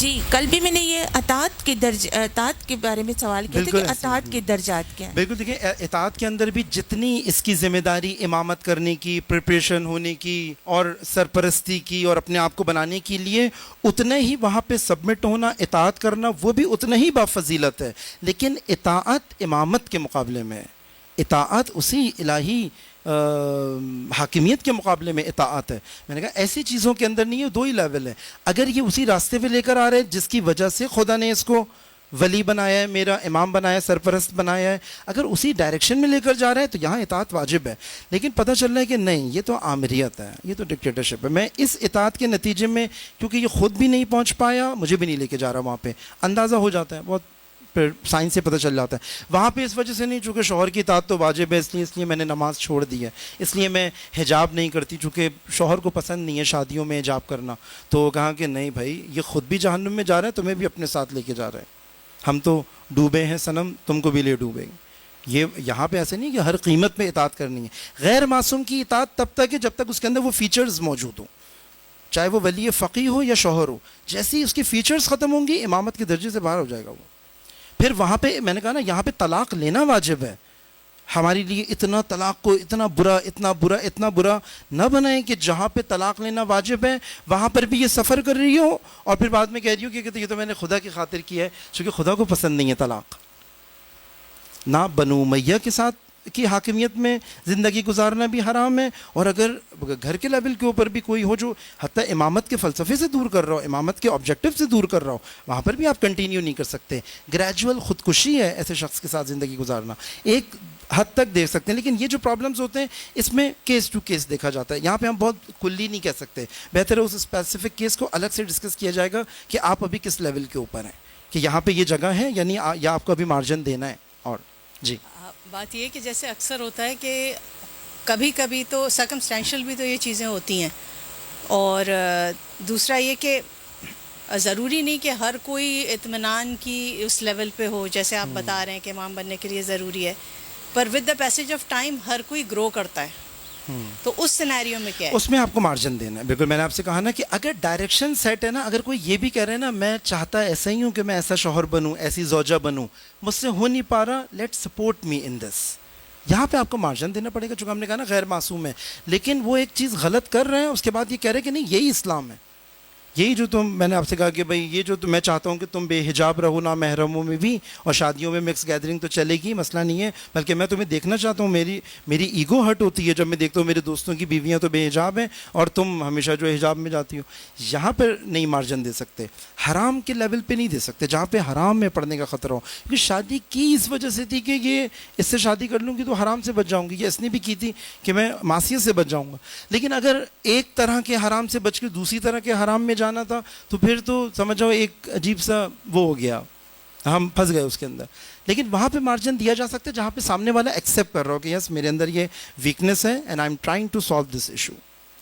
جی کل بھی میں نے یہ اطاعت کے بارے میں سوال کیا تھا کہ اطاعت کے درجات کیا ہیں. بالکل دیکھیں، اطاعت کے اندر بھی جتنی اس کی ذمہ داری امامت کرنے کی، پریپریشن ہونے کی اور سرپرستی کی اور اپنے آپ کو بنانے کے لیے، اتنا ہی وہاں پہ سبمٹ ہونا، اطاعت کرنا وہ بھی اتنا ہی بافضیلت ہے. لیکن اطاعت امامت کے مقابلے میں، اطاعت اسی الہی حاکمیت کے مقابلے میں اطاعت ہے. میں نے کہا ایسی چیزوں کے اندر نہیں ہے، دو ہی لیول ہے. اگر یہ اسی راستے پہ لے کر آ رہے جس کی وجہ سے خدا نے اس کو ولی بنایا ہے، میرا امام بنایا ہے، سرپرست بنایا ہے، اگر اسی ڈائریکشن میں لے کر جا رہے ہیں تو یہاں اطاعت واجب ہے. لیکن پتہ چل رہا ہے کہ نہیں، یہ تو آمریت ہے، یہ تو ڈکٹیٹرشپ ہے. میں اس اطاعت کے نتیجے میں، کیونکہ یہ خود بھی نہیں پہنچ پایا، مجھے بھی نہیں لے کے جا رہا، وہاں پہ اندازہ ہو جاتا ہے، بہت پھر سائنس سے پتہ چل جاتا ہے. وہاں پہ اس وجہ سے نہیں، چونکہ شوہر کی اطاعت تو واجب ہے، اس لیے میں نے نماز چھوڑ دی ہے، اس لیے میں حجاب نہیں کرتی، چونکہ شوہر کو پسند نہیں ہے شادیوں میں حجاب کرنا. تو کہا کہ نہیں بھائی، یہ خود بھی جہنم میں جا رہا ہے، تمہیں بھی اپنے ساتھ لے کے جا رہا ہے. ہم تو ڈوبے ہیں صنم، تم کو بھی لے ڈوبیں گے. یہ یہاں پہ ایسے نہیں کہ ہر قیمت پہ اطاعت کرنی ہے. غیر معصوم کی اطاعت تب تک ہے جب تک اس کے اندر وہ فیچرز موجود ہوں، چاہے وہ ولی فقیہ ہو یا شوہر ہو. جیسے ہی اس کی فیچرز ختم ہوں گی، امامت کے درجے سے باہر ہو جائے گا وہ. پھر وہاں پہ میں نے کہا نا، یہاں پہ طلاق لینا واجب ہے. ہمارے لیے اتنا طلاق کو اتنا برا نہ بنائیں کہ جہاں پہ طلاق لینا واجب ہے وہاں پر بھی یہ سفر کر رہی ہو اور پھر بعد میں کہہ رہی ہو کہ یہ تو میں نے خدا کی خاطر کیا ہے، چونکہ خدا کو پسند نہیں ہے طلاق. نہ بنو امیہ کے ساتھ کی حاکمیت میں زندگی گزارنا بھی حرام ہے، اور اگر گھر کے لیول کے اوپر بھی کوئی ہو جو حتیٰ امامت کے فلسفے سے دور کر رہا ہو، امامت کے آبجیکٹیو سے دور کر رہا ہو، وہاں پر بھی آپ کنٹینیو نہیں کر سکتے. گریجول خودکشی ہے ایسے شخص کے ساتھ زندگی گزارنا. ایک حد تک دیکھ سکتے ہیں، لیکن یہ جو پرابلمز ہوتے ہیں اس میں کیس ٹو کیس دیکھا جاتا ہے. یہاں پہ ہم بہت کلی نہیں کہہ سکتے، بہتر ہے اس اسپیسیفک کیس کو الگ سے ڈسکس کیا جائے گا کہ آپ ابھی کس لیول کے اوپر ہیں، کہ یہاں پہ یہ جگہ ہے یعنی یا آپ کو ابھی مارجن دینا ہے. اور جی بات یہ کہ جیسے اکثر ہوتا ہے کہ کبھی کبھی تو سرکمسٹینشل بھی تو یہ چیزیں ہوتی ہیں، اور دوسرا یہ کہ ضروری نہیں کہ ہر کوئی اطمینان کی اس لیول پہ ہو جیسے آپ بتا رہے ہیں کہ امام بننے کے لیے ضروری ہے، پر with the passage of time ہر کوئی گرو کرتا ہے. تو اس سینیریو میں کیا ہے؟ اس میں آپ کو مارجن دینا ہے. بالکل میں نے آپ سے کہا نا کہ اگر ڈائریکشن سیٹ ہے نا, اگر کوئی یہ بھی کہہ رہے ہیں نا میں چاہتا ایسا ہی ہوں کہ میں ایسا شوہر بنوں, ایسی زوجہ بنوں, مجھ سے ہو نہیں پا رہا, لیٹ سپورٹ می ان دس, یہاں پہ آپ کو مارجن دینا پڑے گا. چونکہ ہم نے کہا نا غیر معصوم ہے, لیکن وہ ایک چیز غلط کر رہے ہیں, اس کے بعد یہ کہہ رہے ہیں کہ نہیں یہی اسلام ہے, یہی جو میں نے آپ سے کہا کہ بھائی یہ جو میں چاہتا ہوں کہ تم بے حجاب رہو نا محرموں میں بھی, اور شادیوں میں مکس گیدرنگ تو چلے گی, مسئلہ نہیں ہے, بلکہ میں تمہیں دیکھنا چاہتا ہوں, میری ایگو ہرٹ ہوتی ہے جب میں دیکھتا ہوں میرے دوستوں کی بیویاں تو بے حجاب ہیں اور تم ہمیشہ جو حجاب میں جاتی ہو. یہاں پر نہیں مارجن دے سکتے, حرام کے لیول پہ نہیں دے سکتے جہاں پہ حرام میں پڑنے کا خطرہ ہو, کیونکہ شادی کی اس وجہ سے تھی کہ یہ اس سے شادی کر لوں گی تو حرام سے بچ جاؤں گی, یہ اس نے بھی کی تھی کہ میں معصیت سے بچ جاؤں گا. لیکن اگر ایک طرح کے حرام سے بچ کے دوسری طرح کے حرام میں جانا تھا تو پھر تو سمجھ جاؤ ایک عجیب سا وہ ہو گیا, ہم پھنس گئے اس کے اندر. لیکن وہاں پہ مارجن دیا جا سکتا ہے جہاں پہ سامنے والا ایکسیپٹ کر رہا ہو کہ یس میرے اندر یہ ویکنیس ہے and I am trying to solve this issue,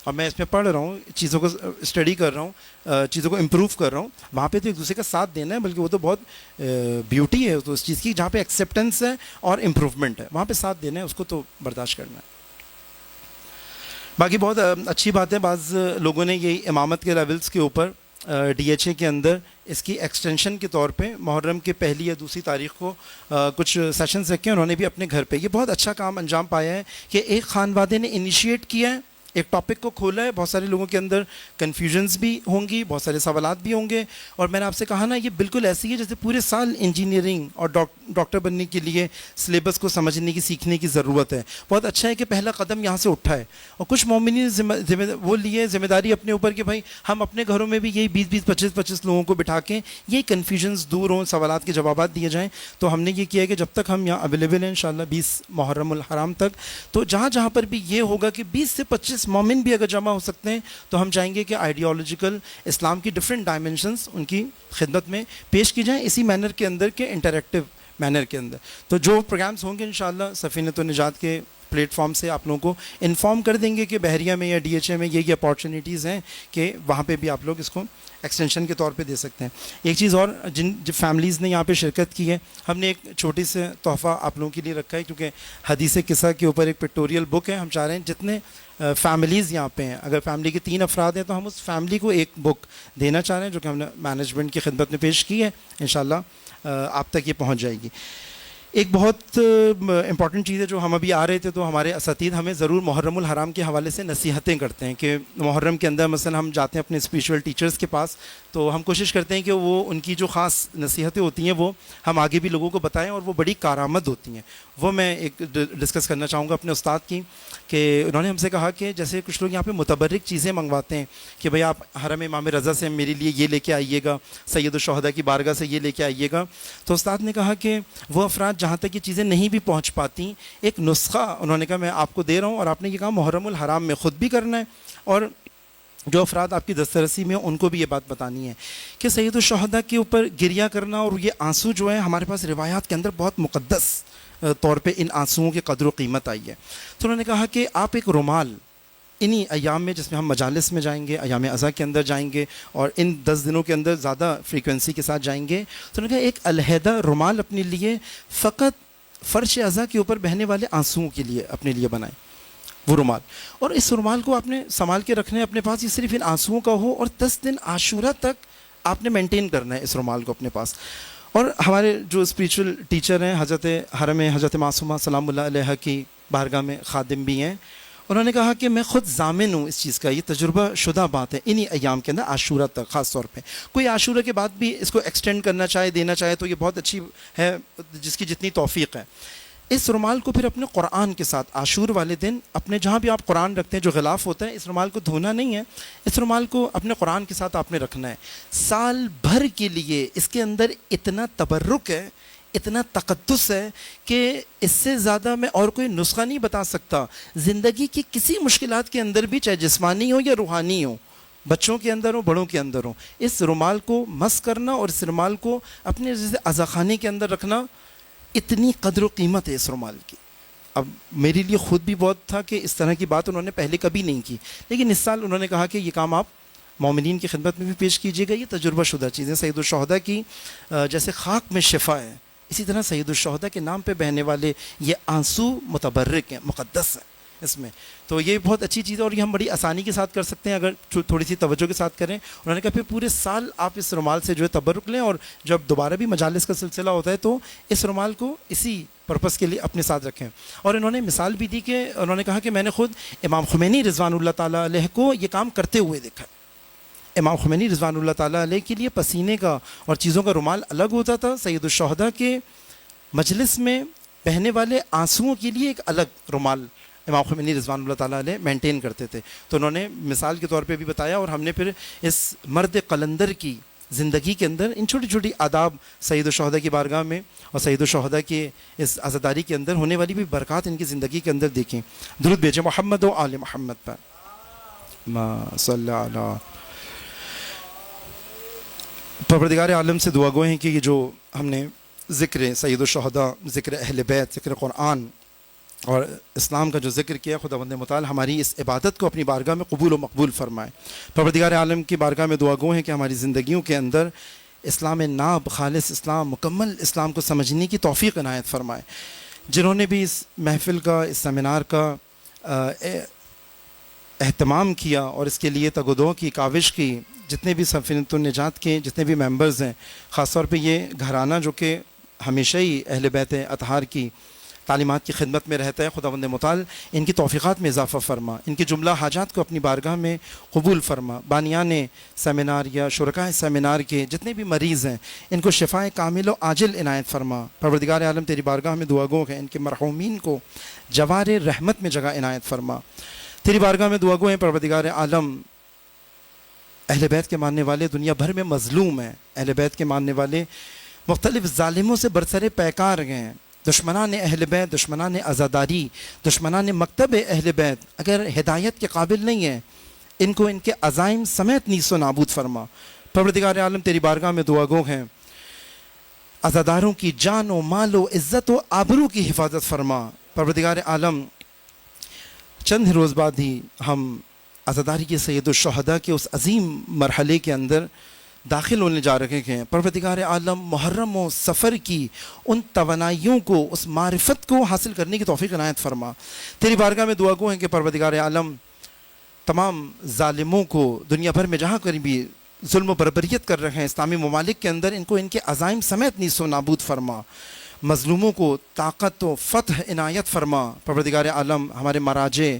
اور میں اس میں پڑھ رہا ہوں, چیزوں کو اسٹڈی کر رہا ہوں, چیزوں کو امپروو کر رہا ہوں. وہاں پہ تو ایک دوسرے کا ساتھ دینا ہے, بلکہ وہ تو بہت بیوٹی ہے تو اس چیز کی, جہاں پہ ایکسیپٹنس ہے اور امپروومنٹ ہے وہاں پہ ساتھ دینا ہے, اس کو تو برداشت کرنا ہے. باقی بہت اچھی بات ہے, بعض لوگوں نے یہ امامت کے لیولس کے اوپر ڈی ایچ اے کے اندر اس کی ایکسٹینشن کے طور پہ محرم کے پہلی یا دوسری تاریخ کو کچھ سیشنز رکھے ہیں, انہوں نے بھی اپنے گھر پہ یہ بہت اچھا کام انجام پایا ہے کہ ایک خانوادے نے انیشیٹ کیا ہے, ایک ٹاپک کو کھولا ہے. بہت سارے لوگوں کے اندر کنفیوژنس بھی ہوں گی, بہت سارے سوالات بھی ہوں گے, اور میں نے آپ سے کہا نا یہ بالکل ایسی ہے جیسے پورے سال انجینئرنگ اور ڈاکٹر بننے کے لیے سلیبس کو سمجھنے کی سیکھنے کی ضرورت ہے. بہت اچھا ہے کہ پہلا قدم یہاں سے اٹھا ہے, اور کچھ مومنین وہ لیے ذمہ داری اپنے اوپر کہ بھائی ہم اپنے گھروں میں بھی یہی 20-25 لوگوں کو بٹھا کے یہ کنفیوژنس دور ہوں, سوالات کے جوابات دیے جائیں. تو ہم نے یہ کیا ہے کہ جب تک ہم یہاں اویلیبل ہیں انشاءاللہ 20 محرم الحرام تک, تو جہاں جہاں پر بھی یہ ہوگا کہ 20 سے 25 مومن بھی اگر جمع ہو سکتے ہیں تو ہم چاہیں گے کہ آئیڈیالوجیکل اسلام کی ڈفرینٹ ڈائمنشنز ان کی خدمت میں پیش کی جائیں, اسی مینر کے اندر کے انٹریکٹیو مینر کے اندر. تو جو پروگرامز ہوں گے انشاءاللہ سفینۃ النجات کے پلیٹ فارم سے آپ لوگوں کو انفارم کر دیں گے کہ بحریہ میں یا ڈی ایچ اے میں یہ اپارچونیٹیز ہیں کہ وہاں پہ بھی آپ لوگ اس کو ایکسٹینشن کے طور پہ دے سکتے ہیں. ایک چیز اور, جن فیملیز نے یہاں پہ شرکت کی ہے, ہم نے ایک چھوٹی سے تحفہ آپ لوگوں کے لیے رکھا ہے, کیونکہ حدیث قصہ کے اوپر ایک پکٹوریل بک ہے. ہم چاہ رہے ہیں جتنے فیملیز یہاں پہ ہیں, اگر فیملی کے 3 افراد ہیں تو ہم اس فیملی کو ایک بک دینا چاہ رہے ہیں جو کہ ہم نے مینجمنٹ کی خدمت میں پیش کی ہے. انشاءاللہ آپ تک یہ پہنچ جائے گی. ایک بہت امپورٹنٹ چیز ہے جو ہم ابھی آ رہے تھے تو ہمارے اساتید ہمیں ضرور محرم الحرام کے حوالے سے نصیحتیں کرتے ہیں کہ محرم کے اندر مثلا ہم جاتے ہیں اپنے اسپریچول ٹیچرز کے پاس, تو ہم کوشش کرتے ہیں کہ وہ ان کی جو خاص نصیحتیں ہوتی ہیں وہ ہم آگے بھی لوگوں کو بتائیں, اور وہ بڑی کارآمد ہوتی ہیں. وہ میں ایک ڈسکس کرنا چاہوں گا اپنے استاد کی, کہ انہوں نے ہم سے کہا کہ جیسے کچھ لوگ یہاں پہ متبرک چیزیں منگواتے ہیں کہ بھئی آپ حرم امام رضا سے میرے لیے یہ لے کے آئیے گا, سید الشہداء کی بارگاہ سے یہ لے کے آئیے گا. تو استاد نے کہا کہ وہ افراد جہاں تک یہ چیزیں نہیں بھی پہنچ پاتی, ایک نسخہ انہوں نے کہا میں آپ کو دے رہا ہوں, اور آپ نے یہ کہا محرم الحرام میں خود بھی کرنا ہے اور جو افراد آپ کی دسترسی میں ان کو بھی یہ بات بتانی ہے کہ سید الشہداء کے اوپر گریہ کرنا اور یہ آنسو جو ہے ہمارے پاس روایات کے اندر بہت مقدس طور پہ ان آنسوؤں کی قدر و قیمت آئی ہے. تو انہوں نے کہا کہ آپ ایک رومال انہی ایام میں جس میں ہم مجالس میں جائیں گے, ایام ازا کے اندر جائیں گے, اور ان 10 دنوں کے اندر زیادہ فریکوینسی کے ساتھ جائیں گے, تو انہوں نے کہا ایک علیحدہ رومال اپنے لیے فقط فرش ازا کے اوپر بہنے والے آنسوؤں کے لیے اپنے لیے بنائیں وہ رومال, اور اس رومال کو آپ نے سنبھال کے رکھنا ہے اپنے پاس, یہ صرف ان آنسوؤں کا ہو, اور 10 دن عاشورہ تک آپ نے مینٹین کرنا ہے اس رومال کو اپنے پاس. اور ہمارے جو اسپریچول ٹیچر ہیں حضرت حرم حضرت معصومہ سلام اللہ علیہ کی بارگاہ میں خادم بھی ہیں, انہوں نے کہا کہ میں خود ضامن ہوں اس چیز کا, یہ تجربہ شدہ بات ہے انہی ایام کے اندر عاشورہ تک خاص طور پہ. کوئی عاشورہ کے بعد بھی اس کو ایکسٹینڈ کرنا چاہے, دینا چاہے تو یہ بہت اچھی ہے جس کی جتنی توفیق ہے. اس رومال کو پھر اپنے قرآن کے ساتھ عاشور والے دن اپنے جہاں بھی آپ قرآن رکھتے ہیں جو غلاف ہوتا ہے, اس رومال کو دھونا نہیں ہے, اس رومال کو اپنے قرآن کے ساتھ آپ نے رکھنا ہے. سال بھر کے لیے اس کے اندر اتنا تبرک ہے, اتنا تقدس ہے کہ اس سے زیادہ میں اور کوئی نسخہ نہیں بتا سکتا. زندگی کی کسی مشکلات کے اندر بھی, چاہے جسمانی ہو یا روحانی ہو, بچوں کے اندر ہو بڑوں کے اندر ہو, اس رومال کو مس کرنا اور اس رومال کو اپنے عزاخانے کے اندر رکھنا, اتنی قدر و قیمت ہے اس رومال کی. اب میرے لیے خود بھی بہت تھا کہ اس طرح کی بات انہوں نے پہلے کبھی نہیں کی, لیکن اس سال انہوں نے کہا کہ یہ کام آپ مومنین کی خدمت میں بھی پیش کیجیے گا. یہ تجربہ شدہ چیزیں سید الشہداء کی جیسے خاک میں شفا ہے, اسی طرح سید الشہداء کے نام پہ بہنے والے یہ آنسو متبرک ہیں, مقدس ہیں. اس میں. تو یہ بہت اچھی چیز ہے اور یہ ہم بڑی آسانی کے ساتھ کر سکتے ہیں اگر تھوڑی سی توجہ کے ساتھ کریں. انہوں نے کہا پھر پورے سال آپ اس رومال سے جو ہے تبرک لیں اور جب دوبارہ بھی مجالس کا سلسلہ ہوتا ہے تو اس رومال کو اسی پرپس کے لیے اپنے ساتھ رکھیں. اور انہوں نے مثال بھی دی کہ انہوں نے کہا کہ میں نے خود امام خمینی رضوان اللہ تعالیٰ علیہ کو یہ کام کرتے ہوئے دیکھا. امام خمینی رضوان اللہ تعالیٰ علیہ کے لیے پسینے کا اور چیزوں کا رومال الگ ہوتا تھا. سید الشہداء کے مجلس میں بہنے والے آنسوؤں کے لیے ایک الگ رومال امام خمینی رضوان اللہ تعالیٰ علیہ مینٹین کرتے تھے. تو انہوں نے مثال کے طور پہ بھی بتایا اور ہم نے پھر اس مرد قلندر کی زندگی کے اندر ان چھوٹی چھوٹی آداب سید الشہداء کی بارگاہ میں اور سید الشہداء کے اس عزاداری کے اندر ہونے والی بھی برکات ان کی زندگی کے اندر دیکھیں. درود بھیجیں محمد و آل محمد پر. ما صلی علی. پروردگار عالم سے دعا گو ہیں کہ یہ جو ہم نے ذکر سید الشہداء، ذکر اہل بیت، ذکر قرآن اور اسلام کا جو ذکر کیا، خداوند متعال ہماری اس عبادت کو اپنی بارگاہ میں قبول و مقبول فرمائے. پروردگار عالم کی بارگاہ میں دعا گو ہیں کہ ہماری زندگیوں کے اندر اسلام ناب، خالص اسلام، مکمل اسلام کو سمجھنے کی توفیق عنایت فرمائے. جنہوں نے بھی اس محفل کا، اس سیمینار کا اہتمام کیا اور اس کے لیے تگودو کی کاوش کی، جتنے بھی سفینۃ النجات کے جتنے بھی ممبرز ہیں، خاص طور پہ یہ گھرانہ جو کہ ہمیشہ ہی اہل بیت اطہار کی تعلیمات کی خدمت میں رہتا ہے، خداوند متعال ان کی توفیقات میں اضافہ فرما، ان کی جملہ حاجات کو اپنی بارگاہ میں قبول فرما. بانیان سیمینار یا شرکاء سیمینار کے جتنے بھی مریض ہیں ان کو شفائے کامل و عاجل عنایت فرما. پروردگار عالم تیری بارگاہ میں دعا گو ہے ان کے مرحومین کو جوار رحمت میں جگہ عنایت فرما. تیری بارگاہ میں دعا گو ہیں پروردگار عالم اہل بیت کے ماننے والے دنیا بھر میں مظلوم ہیں، اہل بیت کے ماننے والے مختلف ظالموں سے برسر پیکار گئے ہیں. دشمنان اہل بیت، دشمنان عزاداری، دشمنان مکتب اہل بیت اگر ہدایت کے قابل نہیں ہیں ان کو ان کے عزائم سمیت نیست و نابود فرما. پروردگار عالم تیری بارگاہ میں دعا گو ہیں عزاداروں کی جان و مال و عزت و آبرو کی حفاظت فرما. پروردگار عالم چند روز بعد ہی ہم عزاداری کے سید الشہداء کے اس عظیم مرحلے کے اندر داخل ہونے جا رہے ہیں. پروردگار عالم محرم و سفر کی ان توانائیوں کو، اس معرفت کو حاصل کرنے کی توفیق عنایت فرما. تیری بارگاہ میں دعا گو ہیں کہ پروردگار عالم تمام ظالموں کو دنیا بھر میں جہاں کہیں بھی ظلم و بربریت کر رہے ہیں اسلامی ممالک کے اندر ان کو ان کے عزائم سمیت نیست و نابود فرما. مظلوموں کو طاقت و فتح عنایت فرما. پروردگار عالم ہمارے مراجع،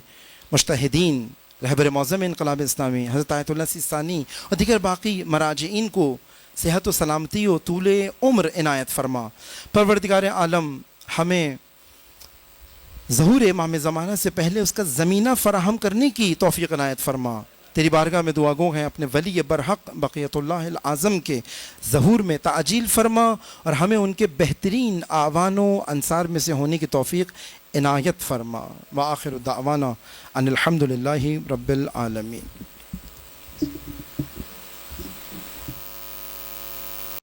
مجتہدین، رہبر معظم انقلاب اسلامی حضرت آیت اللہ سیستانی اور دیگر باقی مراجعین کو صحت و سلامتی و طول عمر عنایت فرما. پروردگار عالم ہمیں ظہور امام زمانہ سے پہلے اس کا زمینہ فراہم کرنے کی توفیق عنایت فرما. تیری بارگاہ میں دعا گو ہیں اپنے ولی برحق بقیت اللہ العظم کے ظہور میں تعجیل فرما اور ہمیں ان کے بہترین اعوان و انصار میں سے ہونے کی توفیق عنایت فرما. وآخر دعوانا ان الحمد للہ رب العالمین.